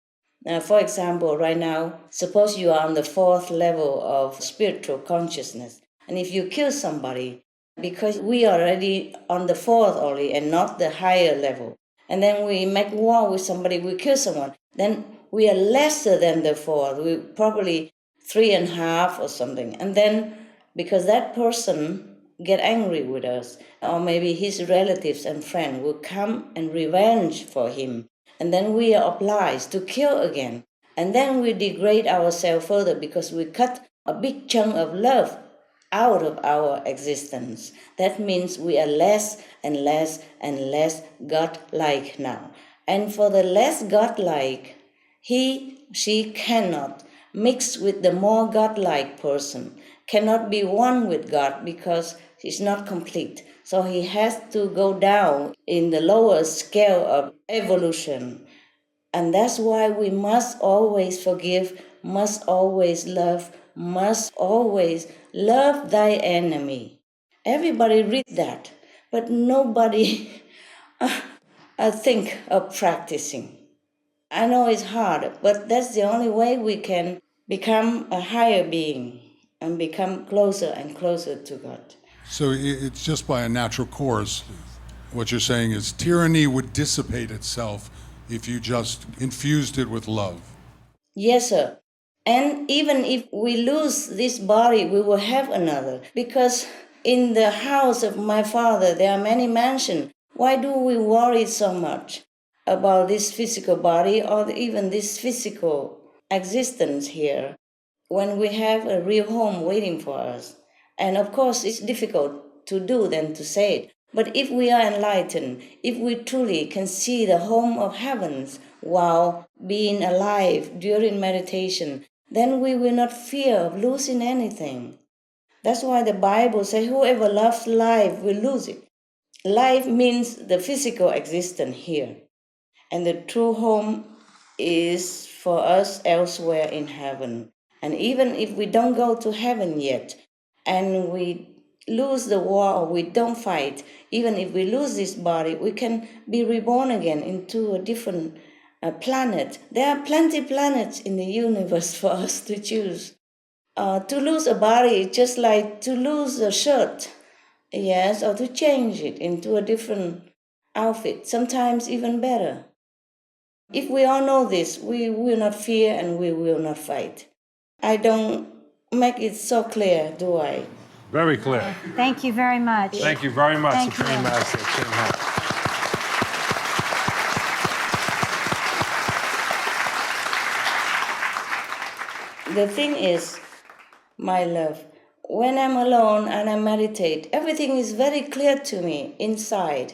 Now, for example, right now, suppose you are on the 4th level of spiritual consciousness, and if you kill somebody, because we are already on the 4th only and not the higher level, and then we make war with somebody, we kill someone, then we are lesser than the 4th, we probably 3.5 or something, and then because that person get angry with us, or maybe his relatives and friends will come and revenge for him, and then we are obliged to kill again, and then we degrade ourselves further because we cut a big chunk of love out of our existence. That means we are less and less and less God-like now. And for the less God-like, she cannot mix with the more God-like person, cannot be one with God because he's not complete. So he has to go down in the lower scale of evolution. And that's why we must always forgive, must always love, must always love thy enemy. Everybody read that, but nobody think of practicing. I know it's hard, but that's the only way we can become a higher being and become closer and closer to God. So it's just by a natural course. What you're saying is tyranny would dissipate itself if you just infused it with love. Yes, sir. And even if we lose this body, we will have another. Because in the house of my Father, there are many mansions. Why do we worry so much about this physical body or even this physical existence here when we have a real home waiting for us? And of course, it's difficult to do than to say it. But if we are enlightened, if we truly can see the home of heavens while being alive during meditation, then we will not fear of losing anything. That's why the Bible says whoever loves life will lose it. Life means the physical existence here. And the true home is for us elsewhere in heaven. And even if we don't go to heaven yet, and we lose the war or we don't fight, even if we lose this body, we can be reborn again into a different planet. There are plenty of planets in the universe for us to choose. To lose a body is just like to lose a shirt, yes, or to change it into a different outfit, sometimes even better. If we all know this, we will not fear and we will not fight. I don't make it so clear, do I? Very clear. Thank you very much. Thank you very much, Thank Supreme you. Master Ching Hai. The thing is, my love, when I'm alone and I meditate, everything is very clear to me inside.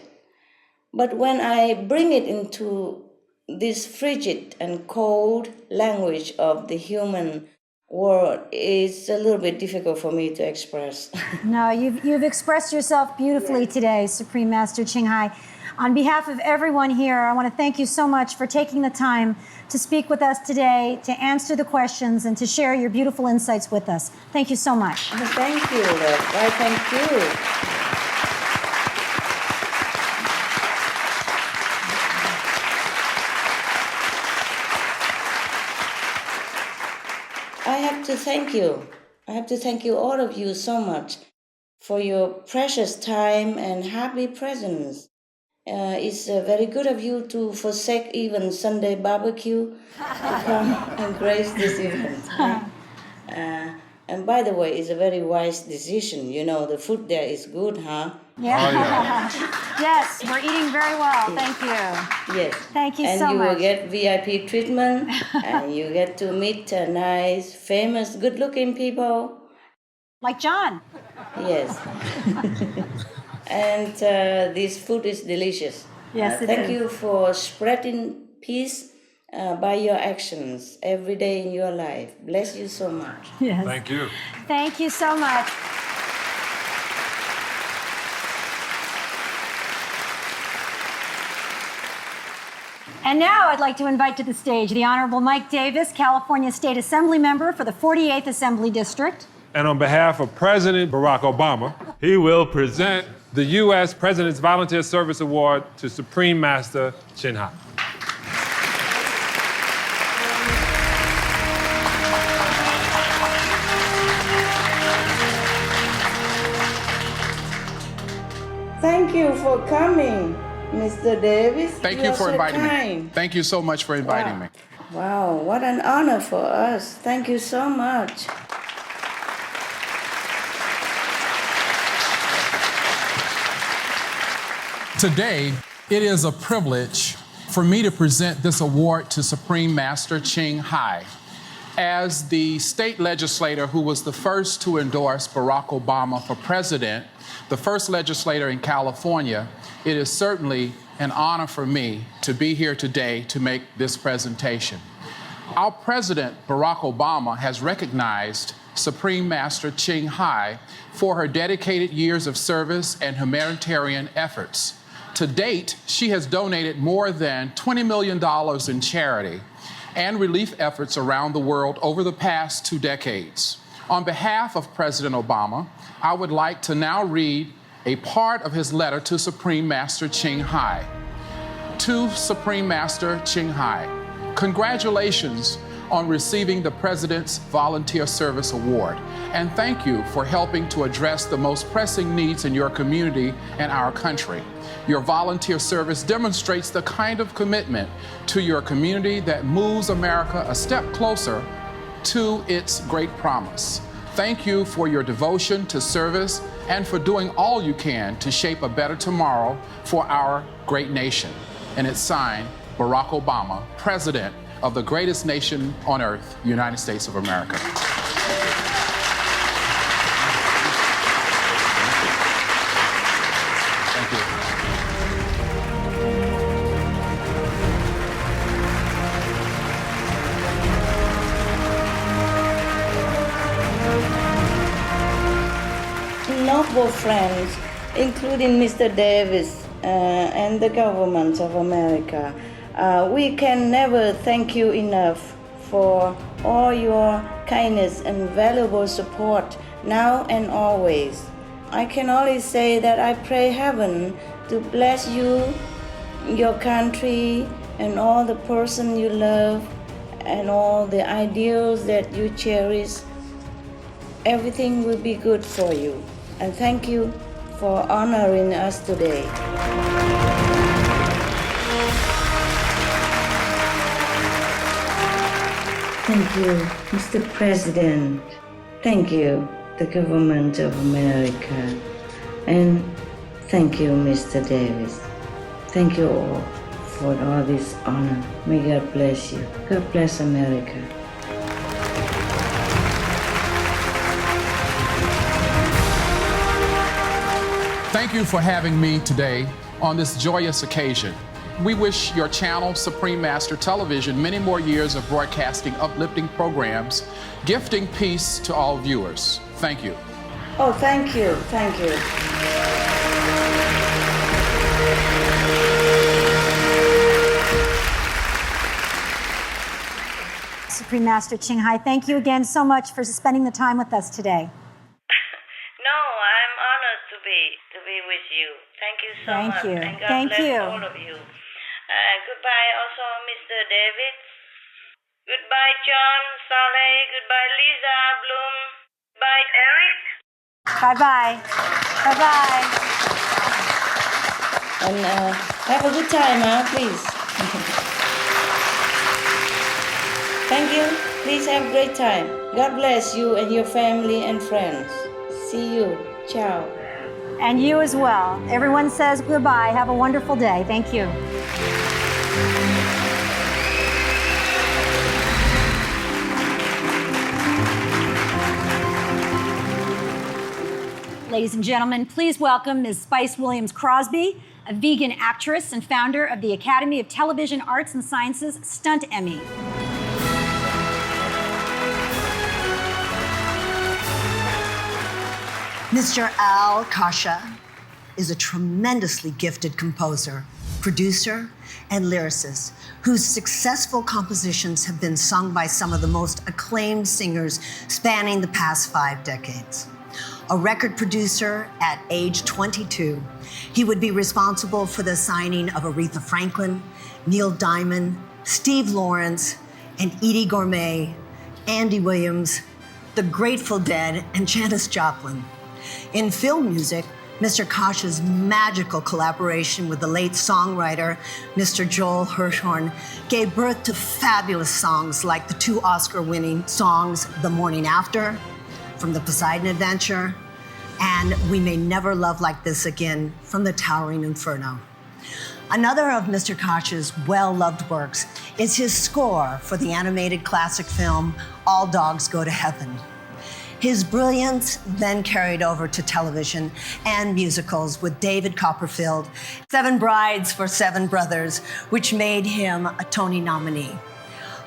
But when I bring it into this frigid and cold language of the human world, it's a little bit difficult for me to express. No, you've expressed yourself beautifully today, Supreme Master Ching Hai. On behalf of everyone here, I want to thank you so much for taking the time to speak with us today, to answer the questions, and to share your beautiful insights with us. Thank you so much. Thank you, love. I thank you. I have to thank you. I have to thank you, all of you, so much for your precious time and happy presence. It's very good of you to forsake even Sunday barbecue to come and grace this event. And by the way, it's a very wise decision. You know, the food there is good, huh? Yeah. Oh, yeah. Yes, we're eating very well. Thank you. Yes. Thank you and so you much. will get VIP treatment, and you get to meet nice, famous, good-looking people. Like John. Yes. And this food is delicious. Yes, it thank is. you for spreading peace by your actions every day in your life. Bless you so much. Yes. Thank you. Thank you so much. And now I'd like to invite to the stage the Honorable Mike Davis, California State Assembly member for the 48th Assembly District. And on behalf of President Barack Obama, he will present the U.S. President's Volunteer Service Award to Supreme Master Chin Hai. Thank you for coming, Mr. Davis. Thank you for inviting me. Thank you so much for inviting me. Wow, what an honor for us. Thank you so much. Today, it is a privilege for me to present this award to Supreme Master Chin Hai. As the state legislator who was the first to endorse Barack Obama for president, the first legislator in California, it is certainly an honor for me to be here today to make this presentation. Our president, Barack Obama, has recognized Supreme Master Chin Hai for her dedicated years of service and humanitarian efforts. To date, she has donated more than $20 million in charity and relief efforts around the world over the past 2 decades. On behalf of President Obama, I would like to now read a part of his letter to Supreme Master Chin Hai. To Supreme Master Chin Hai, congratulations on receiving the President's Volunteer Service Award, and thank you for helping to address the most pressing needs in your community and our country. Your volunteer service demonstrates the kind of commitment to your community that moves America a step closer to its great promise. Thank you for your devotion to service and for doing all you can to shape a better tomorrow for our great nation. And it's signed, Barack Obama, President of the greatest nation on earth, United States of America. Thank you. Noble friends, including Mr. Davis and the government of America, we can never thank you enough for all your kindness and valuable support now and always. I can only say that I pray heaven to bless you, your country, and all the person you love, and all the ideals that you cherish. Everything will be good for you. And thank you for honoring us today. Thank you, Mr. President. Thank you, the government of America. And thank you, Mr. Davis. Thank you all for all this honor. May God bless you. God bless America. Thank you for having me today on this joyous occasion. We wish your channel, Supreme Master Television, many more years of broadcasting uplifting programs, gifting peace to all viewers. Thank you. Oh, thank you. Thank you. Supreme Master Chin Hai, thank you again so much for spending the time with us today. No, I'm honored to be with you. Thank you so Thank much. you. And God Thank bless you. all of you. Goodbye also, Mr. David. Goodbye, John, Saleh. Goodbye, Lisa, Bloom. Bye, Eric. Bye-bye. Bye-bye. And have a good time, please. Thank you. Please have a great time. God bless you and your family and friends. See you. Ciao. And you as well. Everyone says goodbye. Have a wonderful day. Thank you. Ladies and gentlemen, please welcome Ms. Spice Williams Crosby, a vegan actress and founder of the Academy of Television Arts and Sciences Stunt Emmy. Mr. Al Kasha is a tremendously gifted composer, producer, and lyricist whose successful compositions have been sung by some of the most acclaimed singers spanning the past 5 decades. A record producer at age 22, he would be responsible for the signing of Aretha Franklin, Neil Diamond, Steve Lawrence, and Edie Gourmet, Andy Williams, The Grateful Dead, and Janis Joplin. In film music, Mr. Kasha's magical collaboration with the late songwriter, Mr. Joel Hirshhorn, gave birth to fabulous songs like the 2 Oscar-winning songs, The Morning After, from the Poseidon Adventure, and We May Never Love Like This Again, from the Towering Inferno. Another of Mr. Kasha's well-loved works is his score for the animated classic film, All Dogs Go to Heaven. His brilliance then carried over to television and musicals with David Copperfield, 7 Brides for 7 Brothers, which made him a Tony nominee.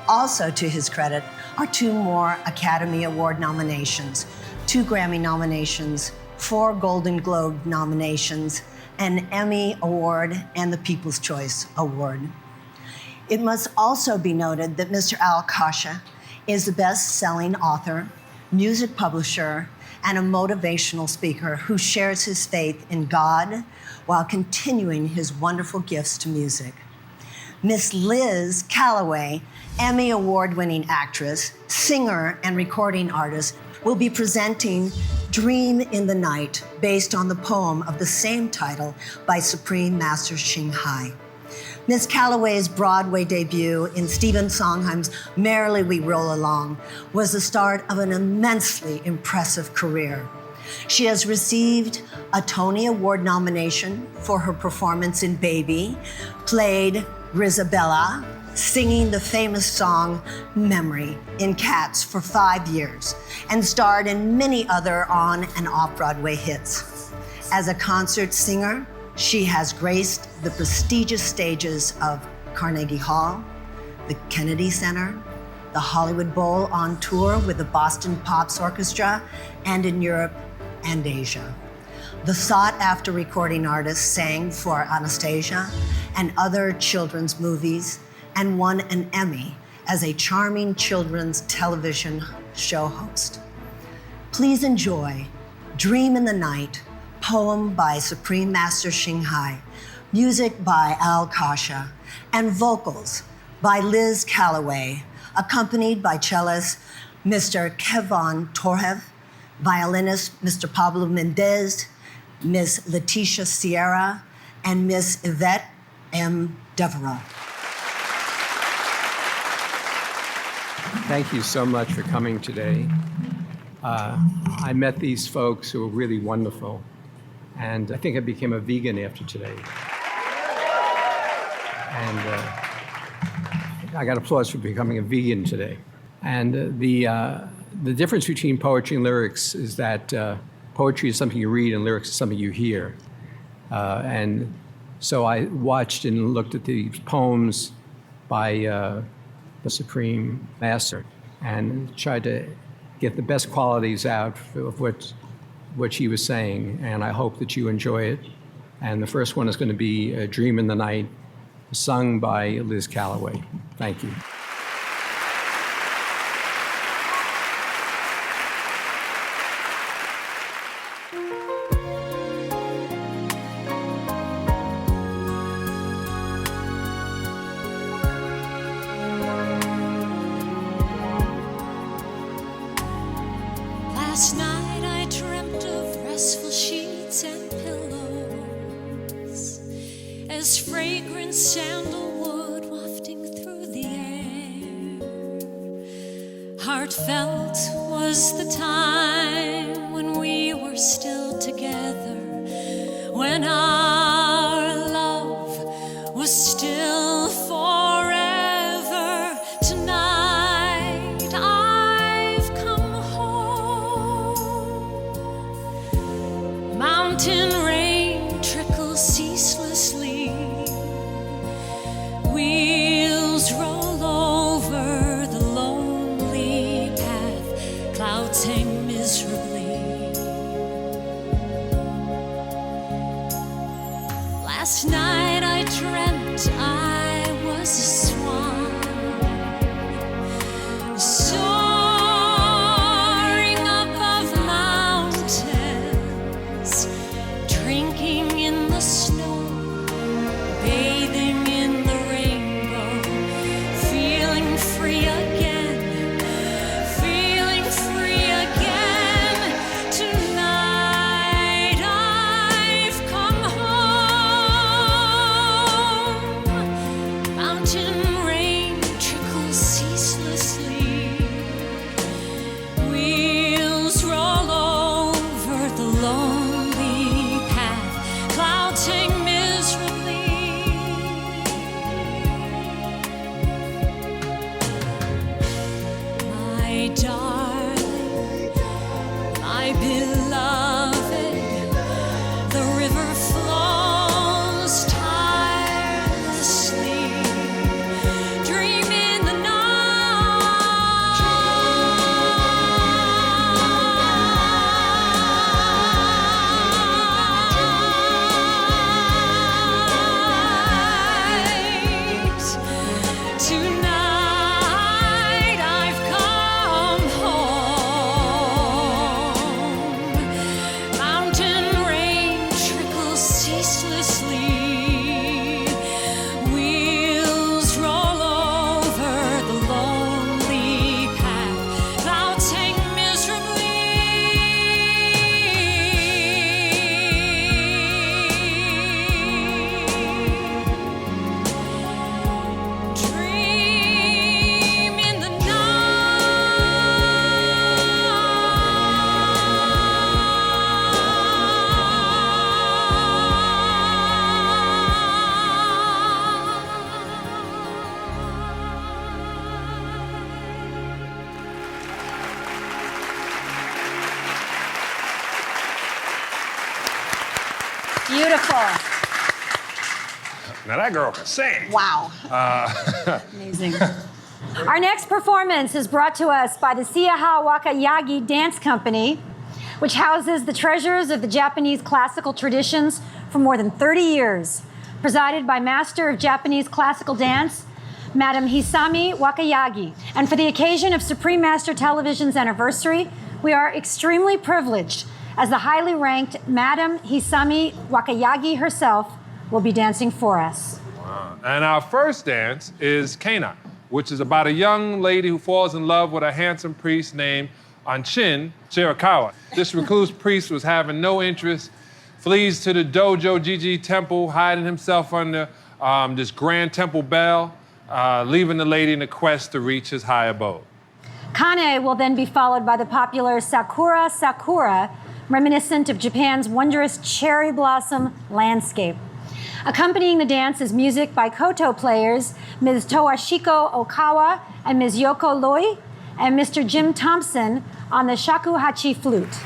Also to his credit are 2 more Academy Award nominations, 2 Grammy nominations, 4 Golden Globe nominations, an Emmy Award, and the People's Choice Award. It must also be noted that Mr. Al Kasha is the best-selling author, music publisher, and a motivational speaker who shares his faith in God while continuing his wonderful gifts to music. Miss Liz Callaway, Emmy Award-winning actress, singer, and recording artist, will be presenting Dream in the Night, based on the poem of the same title by Supreme Master Ching Hai. Miss Callaway's Broadway debut in Stephen Sondheim's Merrily We Roll Along was the start of an immensely impressive career. She has received a Tony Award nomination for her performance in Baby, played Grisabella, singing the famous song Memory in Cats for 5 years, and starred in many other on and off-Broadway hits. As a concert singer, she has graced the prestigious stages of Carnegie Hall, the Kennedy Center, the Hollywood Bowl on tour with the Boston Pops Orchestra, and in Europe and Asia. The sought-after recording artist sang for Anastasia and other children's movies and won an Emmy as a charming children's television show host. Please enjoy Dream in the Night, poem by Supreme Master Ching Hai, music by Al Kasha, and vocals by Liz Callaway, accompanied by cellist Mr. Kevon Torhev, violinist Mr. Pablo Mendez, Miss Letitia Sierra, and Miss Yvette M. Devereaux. Thank you so much for coming today. I met these folks who were really wonderful, and I think I became a vegan after today. And I got applause for becoming a vegan today. And the difference between poetry and lyrics is that poetry is something you read and lyrics is something you hear. And so I watched and looked at these poems by the Supreme Master and tried to get the best qualities out of what she was saying, and I hope that you enjoy it. And the first one is going to be A Dream in the Night, sung by Liz Callaway. Thank you. There's fragrant sandalwood wafting through the air. Heartfelt was the time when we were still together, when our love was still forever. Tonight I've come home. Mountain rain trickles ceaselessly. Wheels roll over the lonely path. Clouds hang miserably. Last night I dreamt I was a swan, soaring above mountains, drinking in the snow, bathing in the rainbow, feeling free again, feeling free again. Tonight I've come home. Mountain rain trickles ceaselessly. Wheels roll over the lonely path. Clouds hang miserably. My darling, my beloved, the river flows tirelessly. Dream in the night. Tonight I've come home. Mountain rain trickles ceaselessly. Wheels roll over the lonely path. Clouds hang miserably. Dream in the Beautiful. Now that girl can sing. Wow. Amazing. Our next performance is brought to us by the Siaha Wakayagi Dance Company, which houses the treasures of the Japanese classical traditions for more than 30 years, presided by Master of Japanese Classical Dance, Madam Hisami Wakayagi. And for the occasion of Supreme Master Television's anniversary, we are extremely privileged as the highly ranked Madam Hisami Wakayagi herself will be dancing for us. And our first dance is Kena, which is about a young lady who falls in love with a handsome priest named Anshin Shirakawa. This recluse priest was having no interest, flees to the Dojo Jiji temple, hiding himself under this grand temple bell, leaving the lady in the quest to reach his high abode. Kane will then be followed by the popular Sakura Sakura, reminiscent of Japan's wondrous cherry blossom landscape. Accompanying the dance is music by koto players Ms. Toashiko Okawa and Ms. Yoko Loi, and Mr. Jim Thompson on the shakuhachi flute.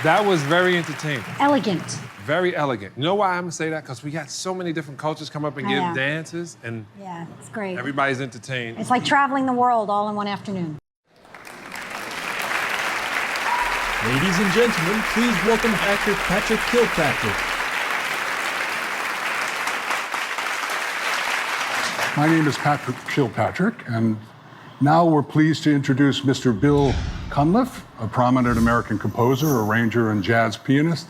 That was very entertaining. Elegant. Very elegant. You know why I'm gonna say that? Because we got so many different cultures come up and give dances, and yeah, it's great. Everybody's entertained. It's like traveling the world all in one afternoon. Ladies and gentlemen, please welcome actor Patrick Kilpatrick. My name is Patrick Kilpatrick, and now we're pleased to introduce Mr. Bill Cunliffe, a prominent American composer, arranger, and jazz pianist,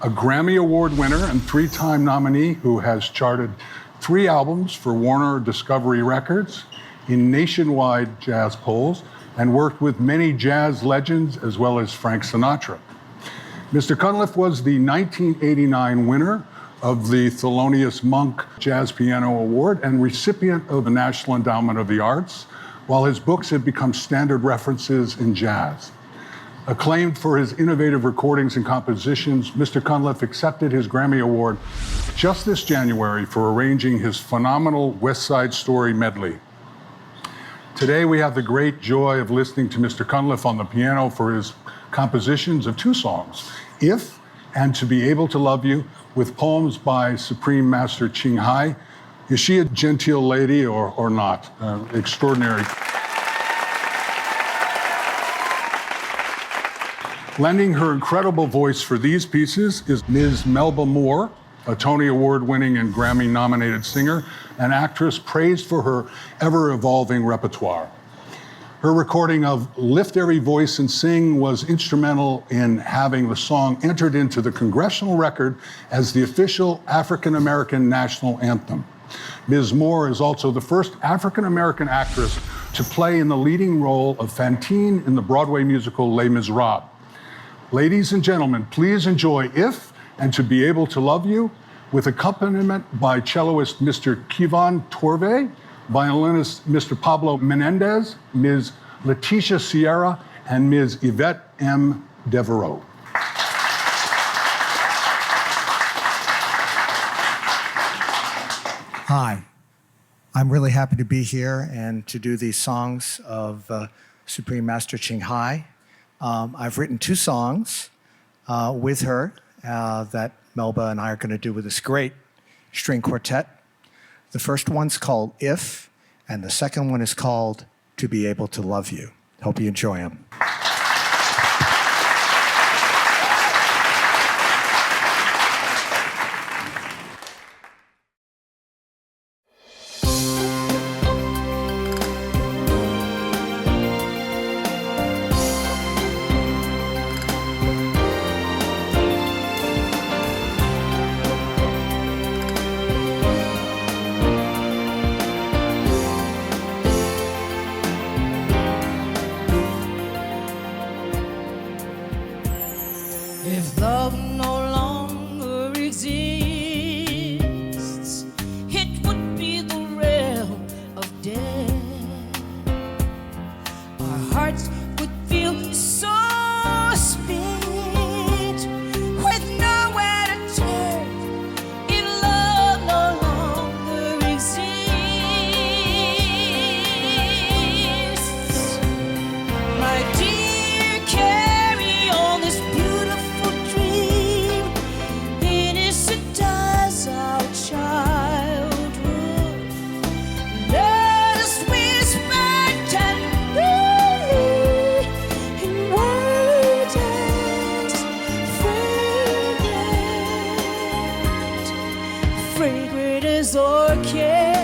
a Grammy Award winner and 3-time nominee who has charted 3 albums for Warner Discovery Records in nationwide jazz polls and worked with many jazz legends as well as Frank Sinatra. Mr. Cunliffe was the 1989 winner of the Thelonious Monk Jazz Piano Award and recipient of the National Endowment of the Arts, while his books have become standard references in jazz. Acclaimed for his innovative recordings and compositions, Mr. Cunliffe accepted his Grammy Award just this January for arranging his phenomenal West Side Story medley. Today, we have the great joy of listening to Mr. Cunliffe on the piano for his compositions of 2 songs, If and To Be Able to Love You, with poems by Supreme Master Ching Hai. Is she a genteel lady or not? Extraordinary. Lending her incredible voice for these pieces is Ms. Melba Moore, a Tony Award-winning and Grammy-nominated singer and actress praised for her ever-evolving repertoire. Her recording of Lift Every Voice and Sing was instrumental in having the song entered into the congressional record as the official African-American national anthem. Ms. Moore is also the first African-American actress to play in the leading role of Fantine in the Broadway musical Les Miserables. Ladies and gentlemen, please enjoy If and To Be Able to Love You, with accompaniment by celloist Mr. Kivan Torve, violinist Mr. Pablo Menendez, Ms. Leticia Sierra, and Ms. Yvette M. Devereaux. Hi, I'm really happy to be here and to do these songs of Supreme Master Ching Hai. I've written 2 songs with her that Melba and I are going to do with this great string quartet. The first one's called If, and the second one is called To Be Able to Love You. Hope you enjoy them. If love no longer exists, it would be the realm of death. Our hearts would feel so spent with nowhere to turn. If love no longer exists, my dear, carry on this beautiful dream, innocent as our childhood. Let us whisper tenderly in words as fragrant as orchids.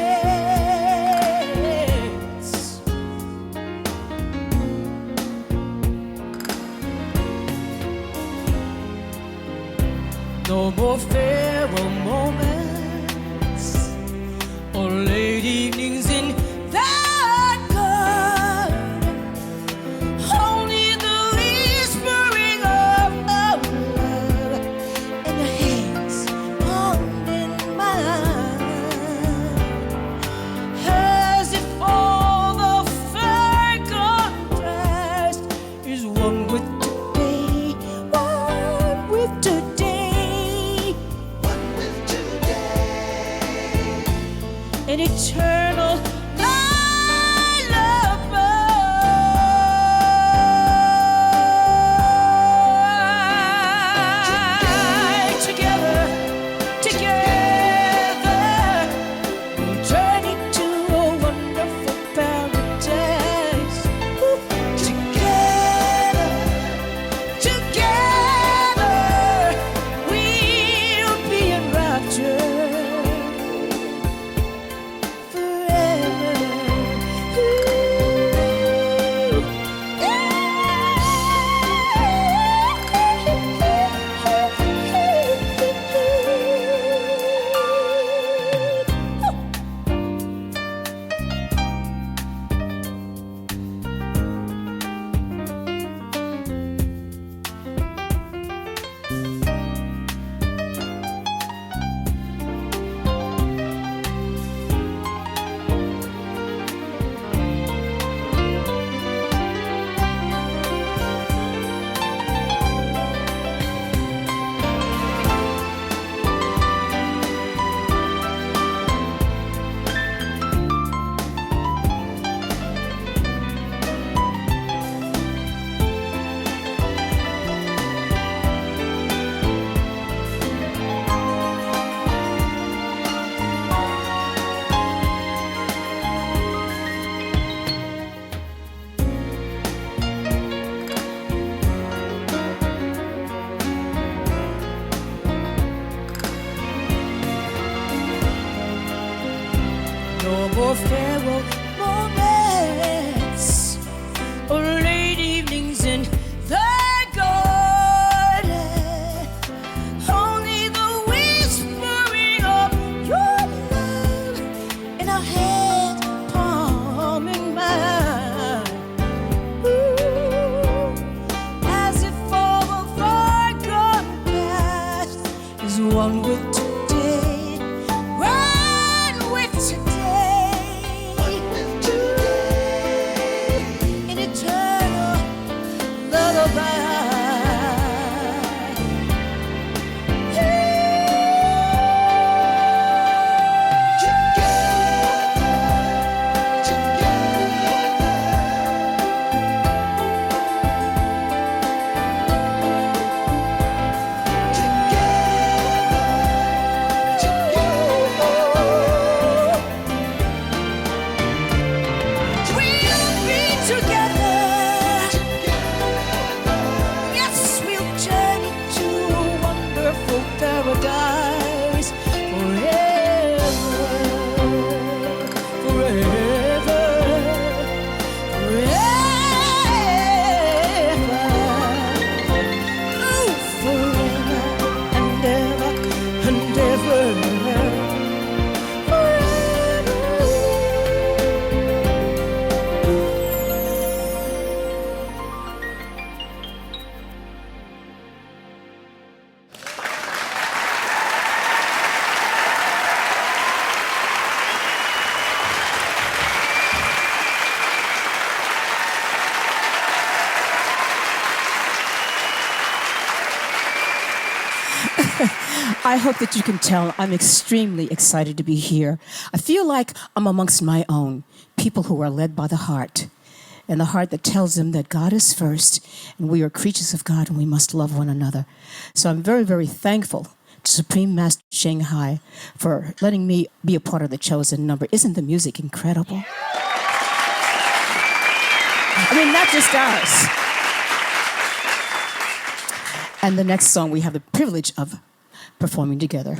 No more farewell moments or late evenings in that garden. Only the whispering of love and the hands holding mine, as if all the fair contrast is one with today, one with today. I hope that you can tell I'm extremely excited to be here. I feel like I'm amongst my own, people who are led by the heart, and the heart that tells them that God is first, and we are creatures of God, and we must love one another. So I'm very, very thankful to Supreme Master Shanghai for letting me be a part of the chosen number. Isn't the music incredible? I mean, not just ours. And the next song we have the privilege of performing together.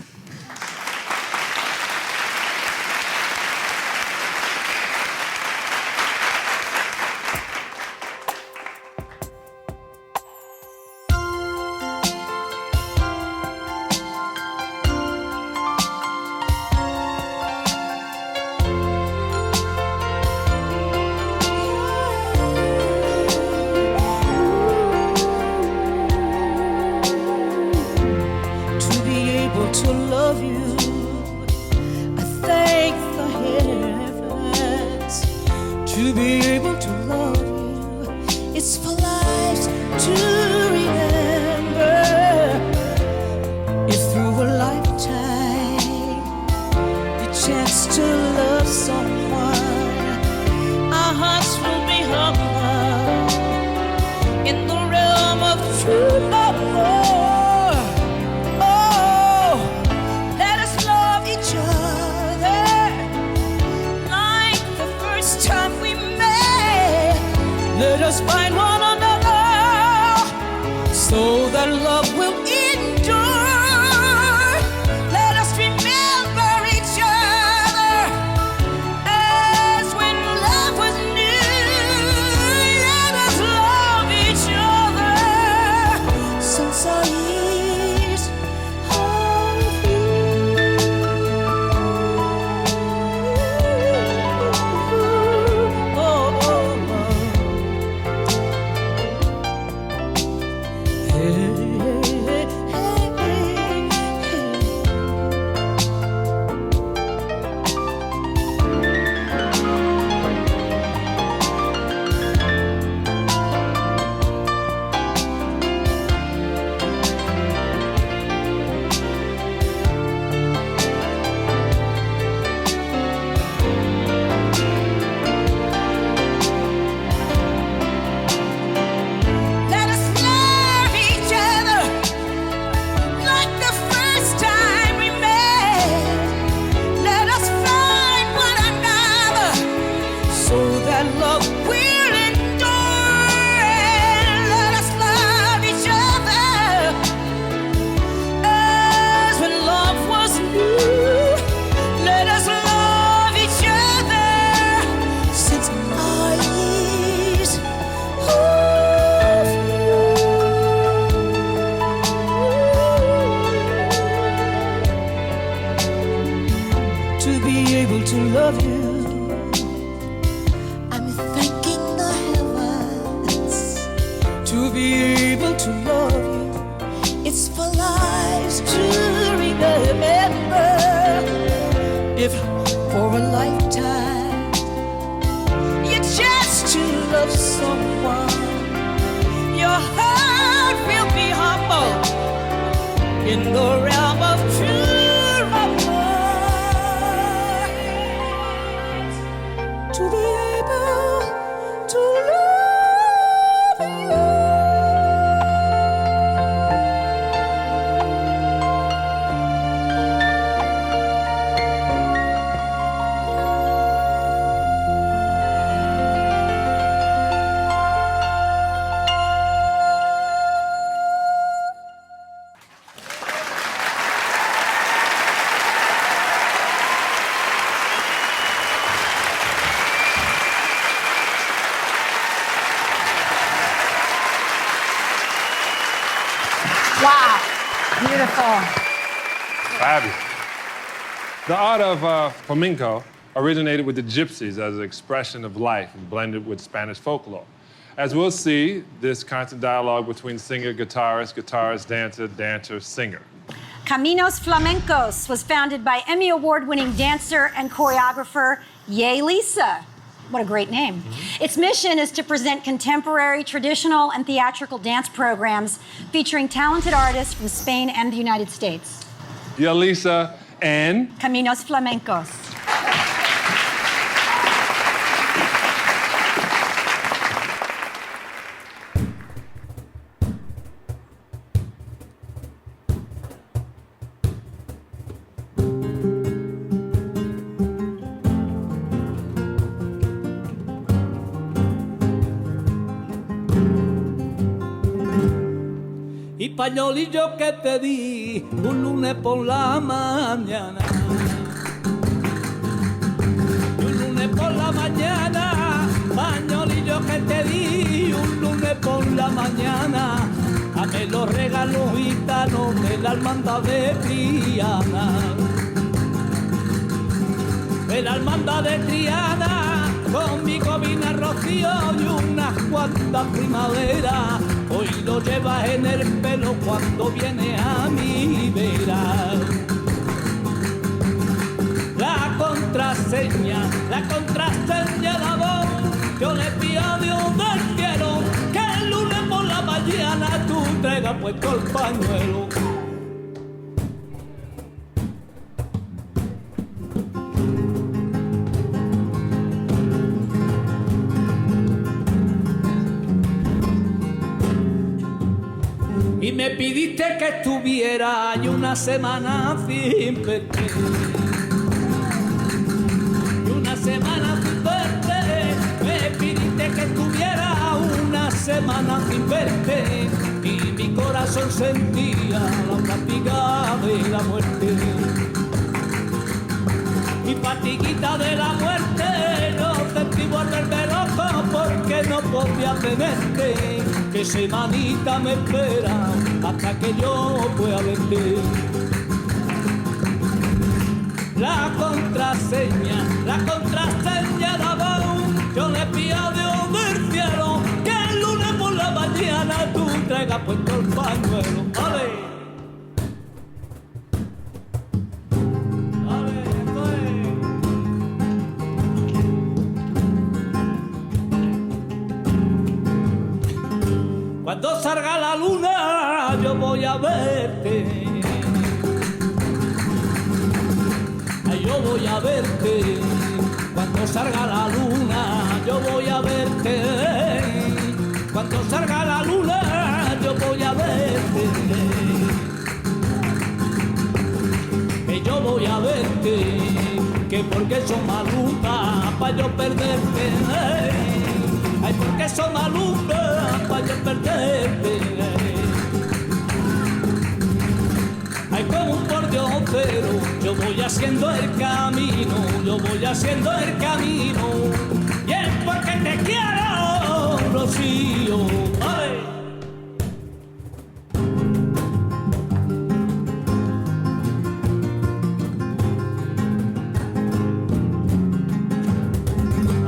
Fabulous. The art of flamenco originated with the gypsies as an expression of life and blended with Spanish folklore. As we'll see, this constant dialogue between singer, guitarist, dancer, singer. Caminos Flamencos was founded by Emmy Award-winning dancer and choreographer Ye Lisa. What a great name. Its mission is to present contemporary, traditional, and theatrical dance programs featuring talented artists from Spain and the United States. Yalisa, and Caminos Flamencos. Y pañolillo que te di un lunes por la mañana. Y un lunes por la mañana, pañolillo que te di un lunes por la mañana. A me lo regaló gitano de la hermandad de Triana. De la hermandad de Triana, conmigo vine a Rocío y unas cuantas primaveras. Hoy lo llevas en el pelo cuando viene a mi vera. La contraseña la voz. Yo le pido a Dios del cielo que el lunes por la mañana tú traigas puesto el pañuelo. Y me pidiste que estuviera y una semana sin verte. Y una semana sin verte. Me pidiste que estuviera una semana sin verte. Y mi corazón sentía la fatiga de la muerte. Y fatiguita de la muerte, no sentí volverme loco porque no podía tenerte. Que semanita me espera hasta que yo pueda verte. La contraseña la voz. Yo le pido a Dios del cielo que el lunes por la mañana tú traigas puesto el pañuelo. ¡Ale! Cuando salga la luna yo voy a verte. Ay, yo voy a verte. Cuando salga la luna yo voy a verte. Cuando salga la luna yo voy a verte. Que yo voy a verte. Que porque son malucas pa' yo perderte. Ay, porque son malucas pa' yo perderte. Ay, como un pordiosero, yo voy haciendo el camino, yo voy haciendo el camino. Y es porque te quiero, Rocío. Ay.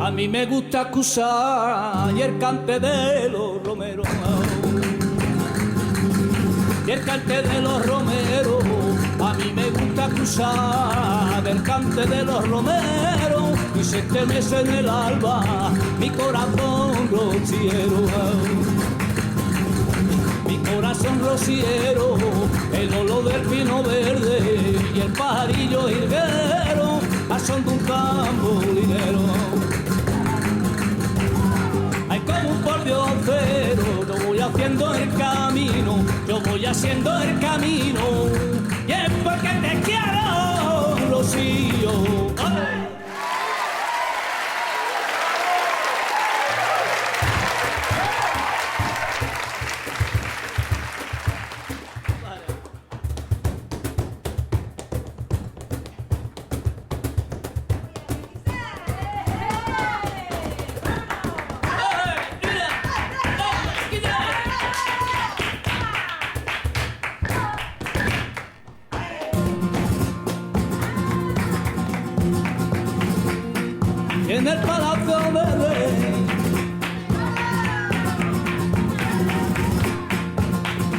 A mí me gusta escuchar y el cante de los romeros. Y el cante de los romeros. A mí me gusta escuchar el cante de los romeros. Y se estremece en el alba mi corazón rociero. Mi corazón rociero, el olor del pino verde y el pajarillo jilguero a son de un tamborilero. Ay, como un pordiosero, yo voy haciendo el camino, yo voy haciendo el camino, y es porque te quiero, Rocío. ¡Ay! En el palacio de Rey,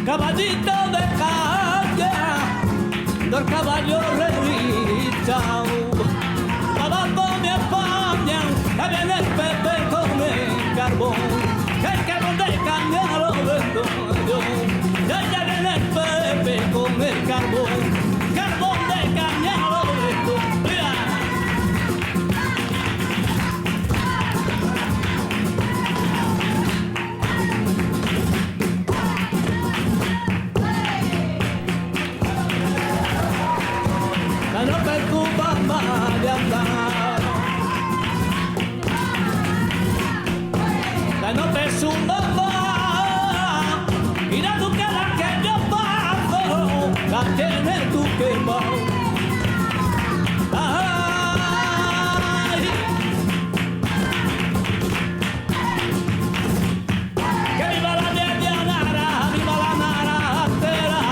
caballito de calle, dos caballos revistas, abajo me apañan, que viene el Pepe con el carbón de caña lo vendo yo, ya viene el Pepe con el carbón su mamá. Mira tú que la que yo paso, la tienes tú quemado. Ay, que viva la media nara, viva la nara entera.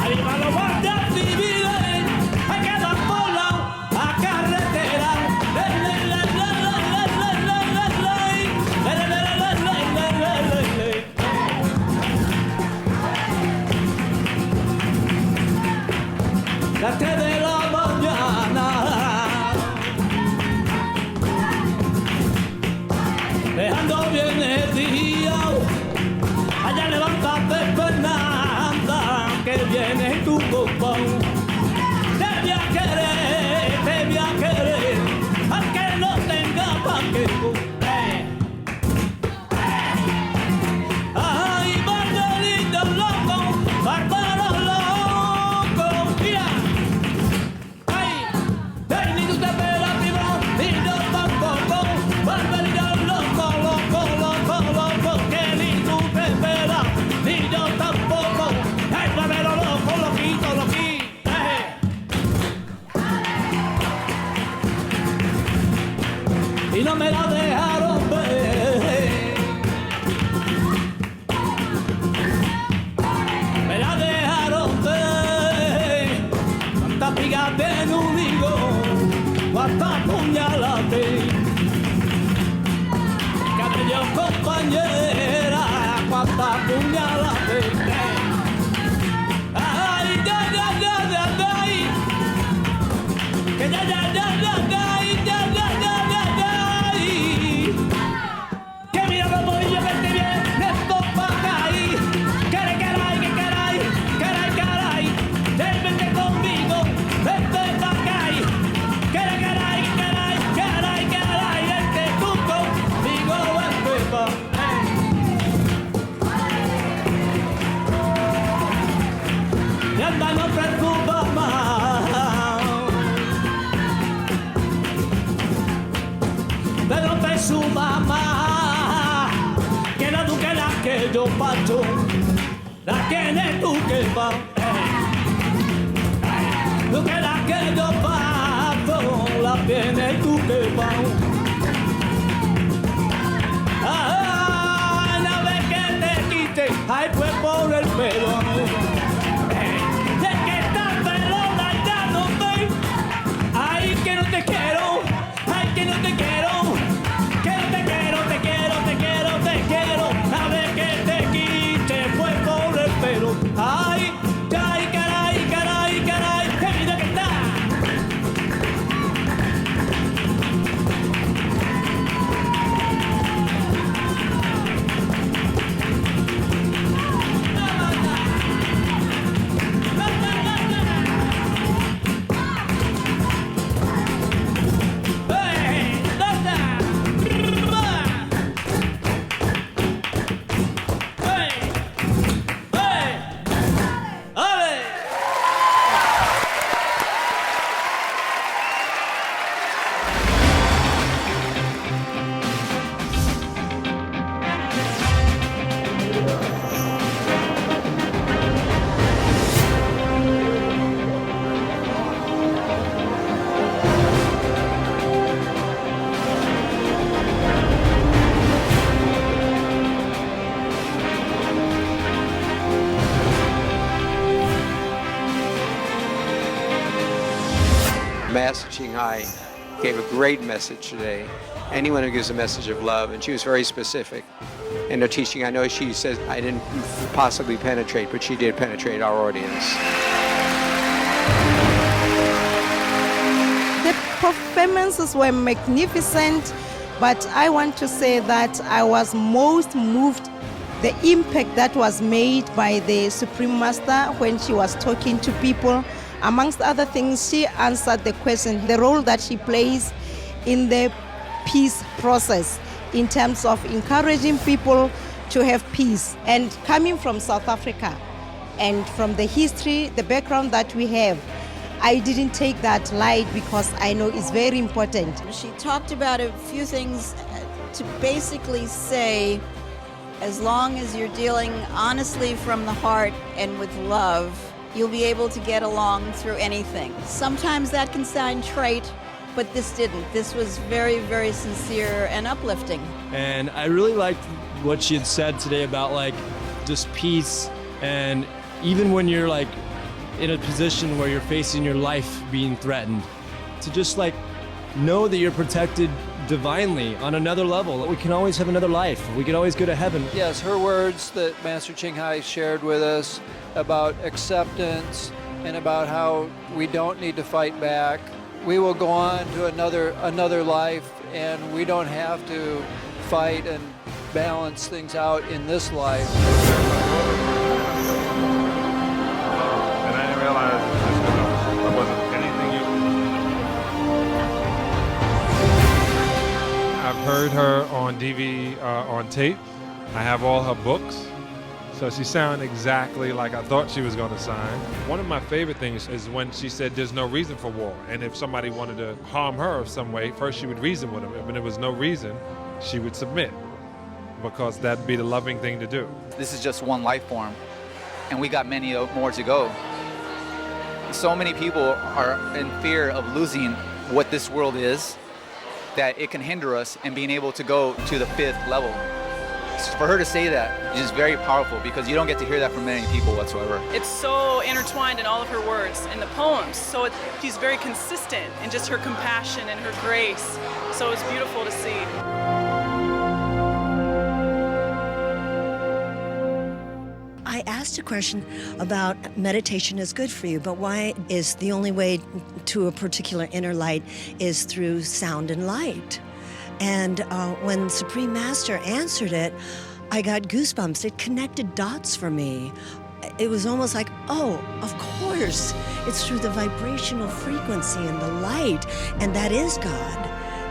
Viva los guardias civiles, hay que dar por la carretera. Las 3 de la mañana, dejando bien el día. Allá levántate, Fernanda, que viene tu compa. Te voy a querer, aunque no tenga pa' que comer. Ay, Barbarito loco, bárbaro loco, mira. Ay, ni tú te esperas, primo, ni yo tampoco. Barbarito loco, loco, loco, loco, que ni tú te esperas, ni yo tampoco. Ay, barbero loco, loquito, loquito. Y no me la dejaron ver. Me la dejaron ver. Cuántas pigas de nudigo, cuántas puñalate. Cabello compañera, cuántas puñalate. Ay, ya, ay. Que ya, ay, ya. Que mira los bolillos que te vienen estos pa' caí. Caray, vente conmigo, vente pa' caí. Caray, vente tú conmigo, vente pa' y anda, no preocupa más. Pero te su mamá, que la tú que la que yo pacho, la tienes tú que va. Tú que la que yo pacho, la tienes tú que va. Ay, una vez que te quite, ay, pues por el pelo. Es que esta pelota ya no ve. Ay, que no te quiero, ay, que no te quiero. Te quiero, a ver que te quite, fue por el pelo. Ay, caray, qué vida que está. Master Ching Hai gave a great message today. Anyone who gives a message of love, and she was very specific in her teaching. I know she says I didn't possibly penetrate, but she did penetrate our audience. The performances were magnificent, but I want to say that I was most moved the impact that was made by the Supreme Master when she was talking to people. Amongst other things, she answered the question, the role that she plays in the peace process in terms of encouraging people to have peace. And coming from South Africa and from the history, the background that we have, I didn't take that light because I know it's very important. She talked about a few things to basically say, as long as you're dealing honestly from the heart and with love, you'll be able to get along through anything. Sometimes that can sound trite, but this didn't. This was very, very sincere and uplifting. And I really liked what she had said today about like just peace, and even when you're like in a position where you're facing your life being threatened, to just like know that you're protected divinely on another level. We can always have another life. We can always go to heaven. Yes, her words that Master Ching Hai shared with us about acceptance and about how we don't need to fight back. We will go on to another life, and we don't have to fight and balance things out in this life. And I didn't realize there wasn't anything I've heard her on DVD, on tape. I have all her books. So she sounded exactly like I thought she was going to sound. One of my favorite things is when she said there's no reason for war. And if somebody wanted to harm her in some way, first she would reason with them. If there was no reason, she would submit, because that'd be the loving thing to do. This is just one life form, and we got many more to go. So many people are in fear of losing what this world is, that it can hinder us in being able to go to the 5th level. For her to say that is very powerful, because you don't get to hear that from many people whatsoever. It's so intertwined in all of her words and the poems. So she's very consistent in just her compassion and her grace. So it's beautiful to see. I asked a question about meditation is good for you, but why is the only way to a particular inner light is through sound and light? And when Supreme Master answered it, I got goosebumps. It connected dots for me. It was almost like, oh, of course, it's through the vibrational frequency and the light, and that is God.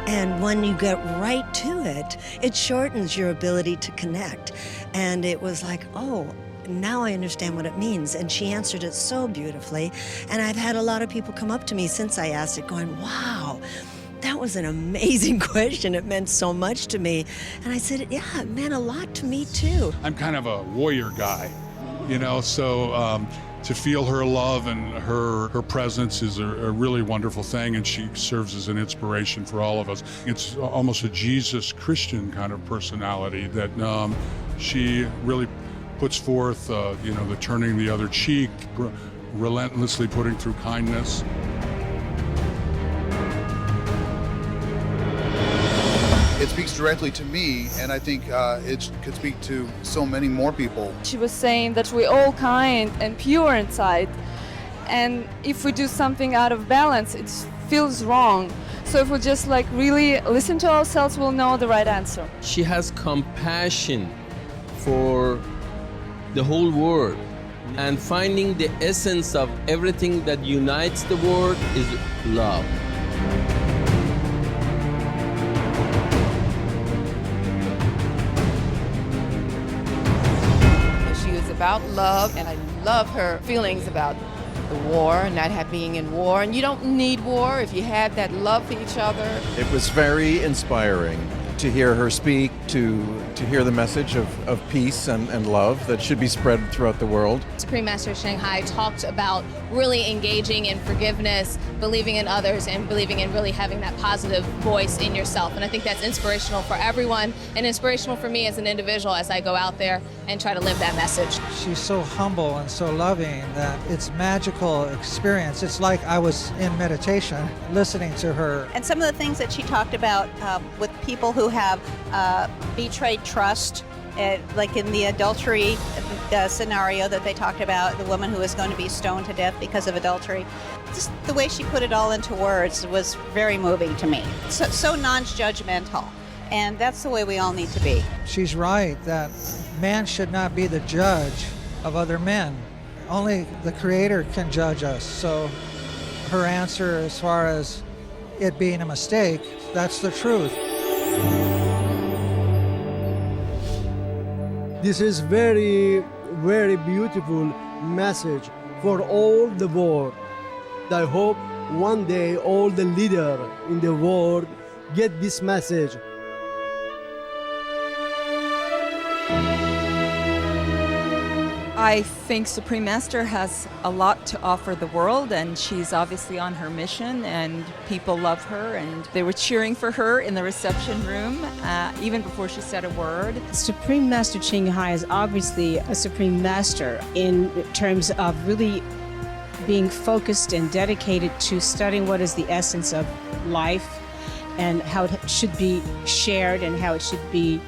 And when you get right to it, it shortens your ability to connect. And it was like, oh, now I understand what it means. And she answered it so beautifully. And I've had a lot of people come up to me since I asked it going, wow, that was an amazing question. It meant so much to me. And I said, yeah, it meant a lot to me too. I'm kind of a warrior guy, you know, so to feel her love and her presence is a really wonderful thing, and she serves as an inspiration for all of us. It's almost a Jesus Christian kind of personality that she really puts forth, you know, the turning the other cheek, relentlessly putting through kindness. It speaks directly to me, and I think it could speak to so many more people. She was saying that we're all kind and pure inside, and if we do something out of balance, it feels wrong. So if we just like really listen to ourselves, we'll know the right answer. She has compassion for the whole world, and finding the essence of everything that unites the world is love. About love, and I love her feelings about the war and not being in war. And you don't need war if you have that love for each other. It was very inspiring to hear her speak, to hear the message of peace and love that should be spread throughout the world. Supreme Master Ching Hai talked about really engaging in forgiveness, believing in others, and believing in really having that positive voice in yourself. And I think that's inspirational for everyone, and inspirational for me as an individual as I go out there and try to live that message. She's so humble and so loving that it's a magical experience. It's like I was in meditation listening to her. And some of the things that she talked about with people who have betrayed trust, like in the adultery scenario that they talked about, the woman who was going to be stoned to death because of adultery. Just the way she put it all into words was very moving to me. So non-judgmental. And that's the way we all need to be. She's right that man should not be the judge of other men. Only the Creator can judge us. So her answer as far as it being a mistake, that's the truth. This is very, very beautiful message for all the world. I hope one day all the leaders in the world get this message. I think Supreme Master has a lot to offer the world, and she's obviously on her mission, and people love her, and they were cheering for her in the reception room, even before she said a word. Supreme Master Ching Hai is obviously a Supreme Master in terms of really being focused and dedicated to studying what is the essence of life and how it should be shared and how it should be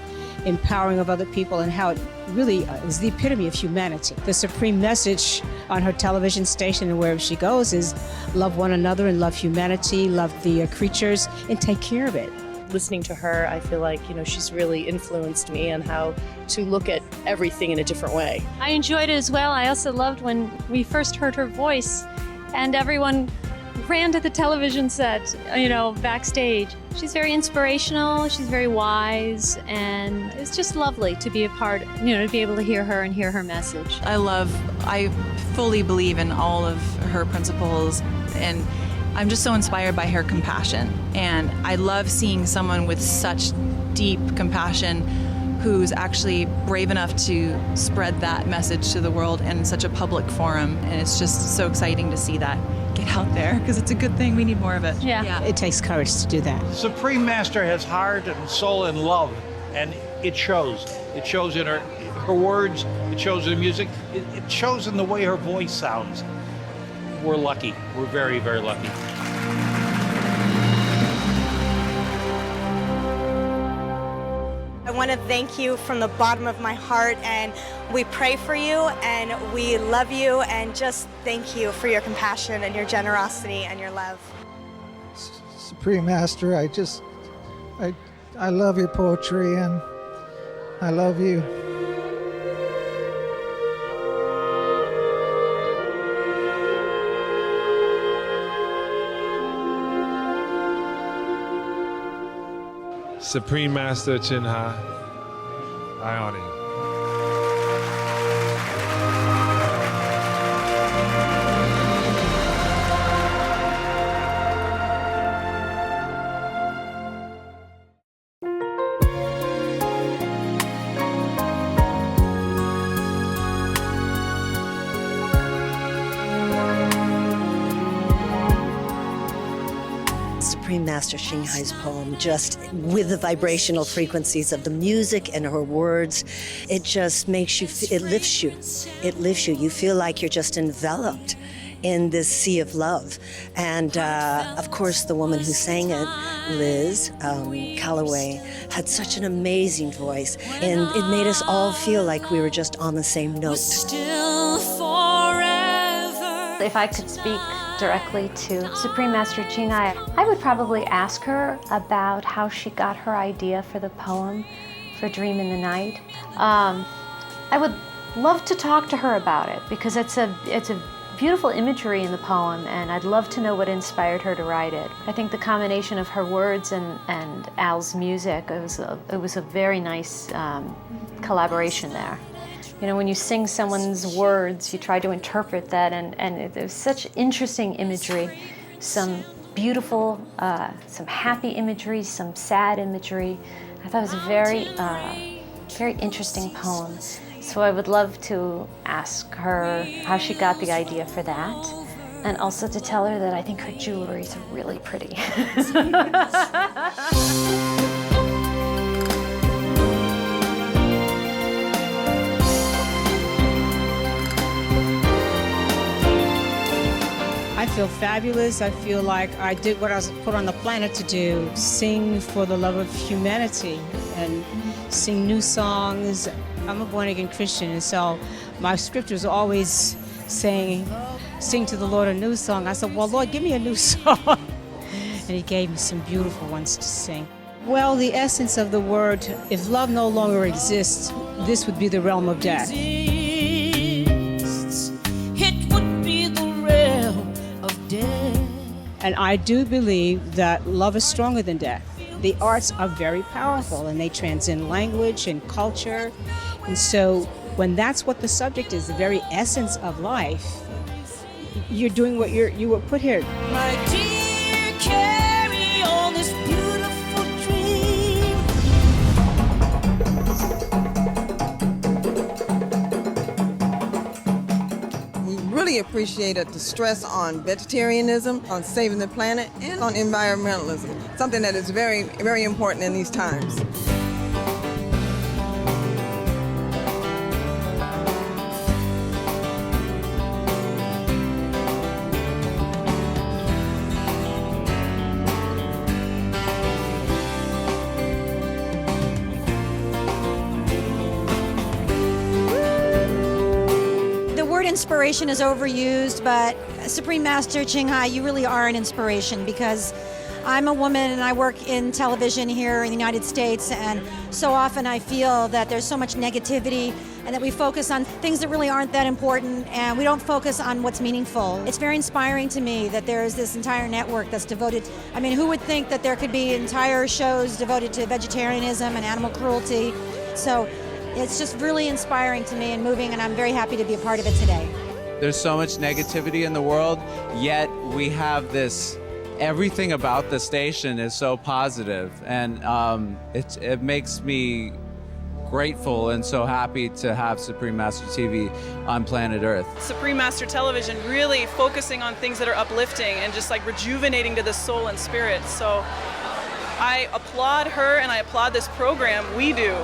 empowering of other people and how it really is the epitome of humanity. The supreme message on her television station and wherever she goes is love one another and love humanity, love the creatures, and take care of it. Listening to her, I feel like, she's really influenced me on how to look at everything in a different way. I enjoyed it as well. I also loved when we first heard her voice and everyone ran to the television set, backstage. She's very inspirational, she's very wise, and it's just lovely to be a part, to be able to hear her and hear her message. I fully believe in all of her principles, and I'm just so inspired by her compassion. And I love seeing someone with such deep compassion who's actually brave enough to spread that message to the world in such a public forum. And it's just so exciting to see that get out there, because it's a good thing. We need more of it. Yeah. It takes courage to do that. Supreme Master has heart and soul and love, and it shows. It shows in her words, it shows in the music, it shows in the way her voice sounds. We're lucky. We're very, very lucky. I want to thank you from the bottom of my heart, and we pray for you and we love you, and just thank you for your compassion and your generosity and your love. Supreme Master, I love your poetry, and I love you. Supreme Master Ching Hai, I honor you. Supreme Master Ching Hai's poem, just with the vibrational frequencies of the music and her words, it just makes you, it lifts you. It lifts you. You feel like you're just enveloped in this sea of love. And of course, the woman who sang it, Liz Calloway, had such an amazing voice. And it made us all feel like we were just on the same note. If I could speak directly to Supreme Master Ching Hai, I would probably ask her about how she got her idea for the poem, for Dream in the Night. I would love to talk to her about it, because it's a beautiful imagery in the poem, and I'd love to know what inspired her to write it. I think the combination of her words and Al's music, it was a very nice collaboration there. When you sing someone's words, you try to interpret that, and there's such interesting imagery, some beautiful, some happy imagery, some sad imagery. I thought it was a very, very interesting poem. So I would love to ask her how she got the idea for that, and also to tell her that I think her jewelry is really pretty. I feel fabulous. I feel like I did what I was put on the planet to do, sing for the love of humanity and sing new songs. I'm a born-again Christian, and so my scriptures are always saying, sing to the Lord a new song. I said, well, Lord, give me a new song. And he gave me some beautiful ones to sing. Well, the essence of the word, if love no longer exists, this would be the realm of death. And I do believe that love is stronger than death. The arts are very powerful, and they transcend language and culture. And so when that's what the subject is, the very essence of life, you're doing what you were put here. My dear, carry on this beautiful dream. really appreciated the stress on vegetarianism, on saving the planet, and on environmentalism, something that is very, very important in these times. Inspiration is overused, but Supreme Master Ching Hai, you really are an inspiration, because I'm a woman and I work in television here in the United States, and so often I feel that there's so much negativity and that we focus on things that really aren't that important, and we don't focus on what's meaningful. It's very inspiring to me that there is this entire network that's devoted. I mean, who would think that there could be entire shows devoted to vegetarianism and animal cruelty? So it's just really inspiring to me and moving, and I'm very happy to be a part of it today. There's so much negativity in the world, yet we have this, everything about the station is so positive, and it makes me grateful and so happy to have Supreme Master TV on planet Earth. Supreme Master Television really focusing on things that are uplifting and just like rejuvenating to the soul and spirit. So I applaud her and I applaud this program we do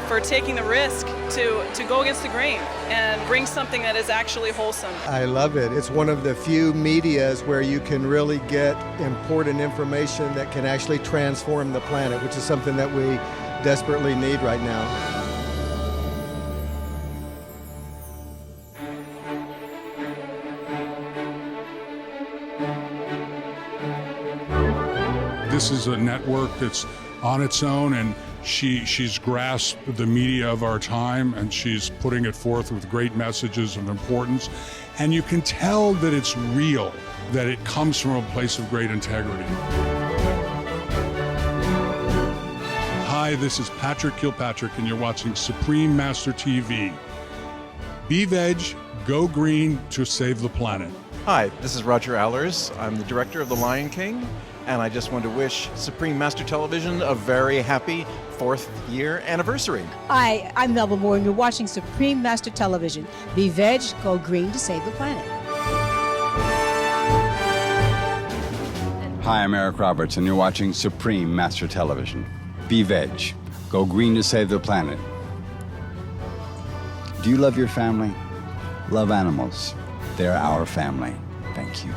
for taking the risk to go against the grain and bring something that is actually wholesome. I love it. It's one of the few medias where you can really get important information that can actually transform the planet, which is something that we desperately need right now. This is a network that's on its own, and she's grasped the media of our time, and she's putting it forth with great messages of importance. And you can tell that it's real, that it comes from a place of great integrity. Hi, this is Patrick Kilpatrick, and you're watching Supreme Master TV. Be veg, go green to save the planet. Hi, this is Roger Allers. I'm the director of The Lion King, and I just want to wish Supreme Master Television a very happy 4th year anniversary. Hi, I'm Melba Moore, and you're watching Supreme Master Television. Be veg, go green to save the planet. Hi, I'm Eric Roberts, and you're watching Supreme Master Television. Be veg, go green to save the planet. Do you love your family? Love animals. They're our family. Thank you.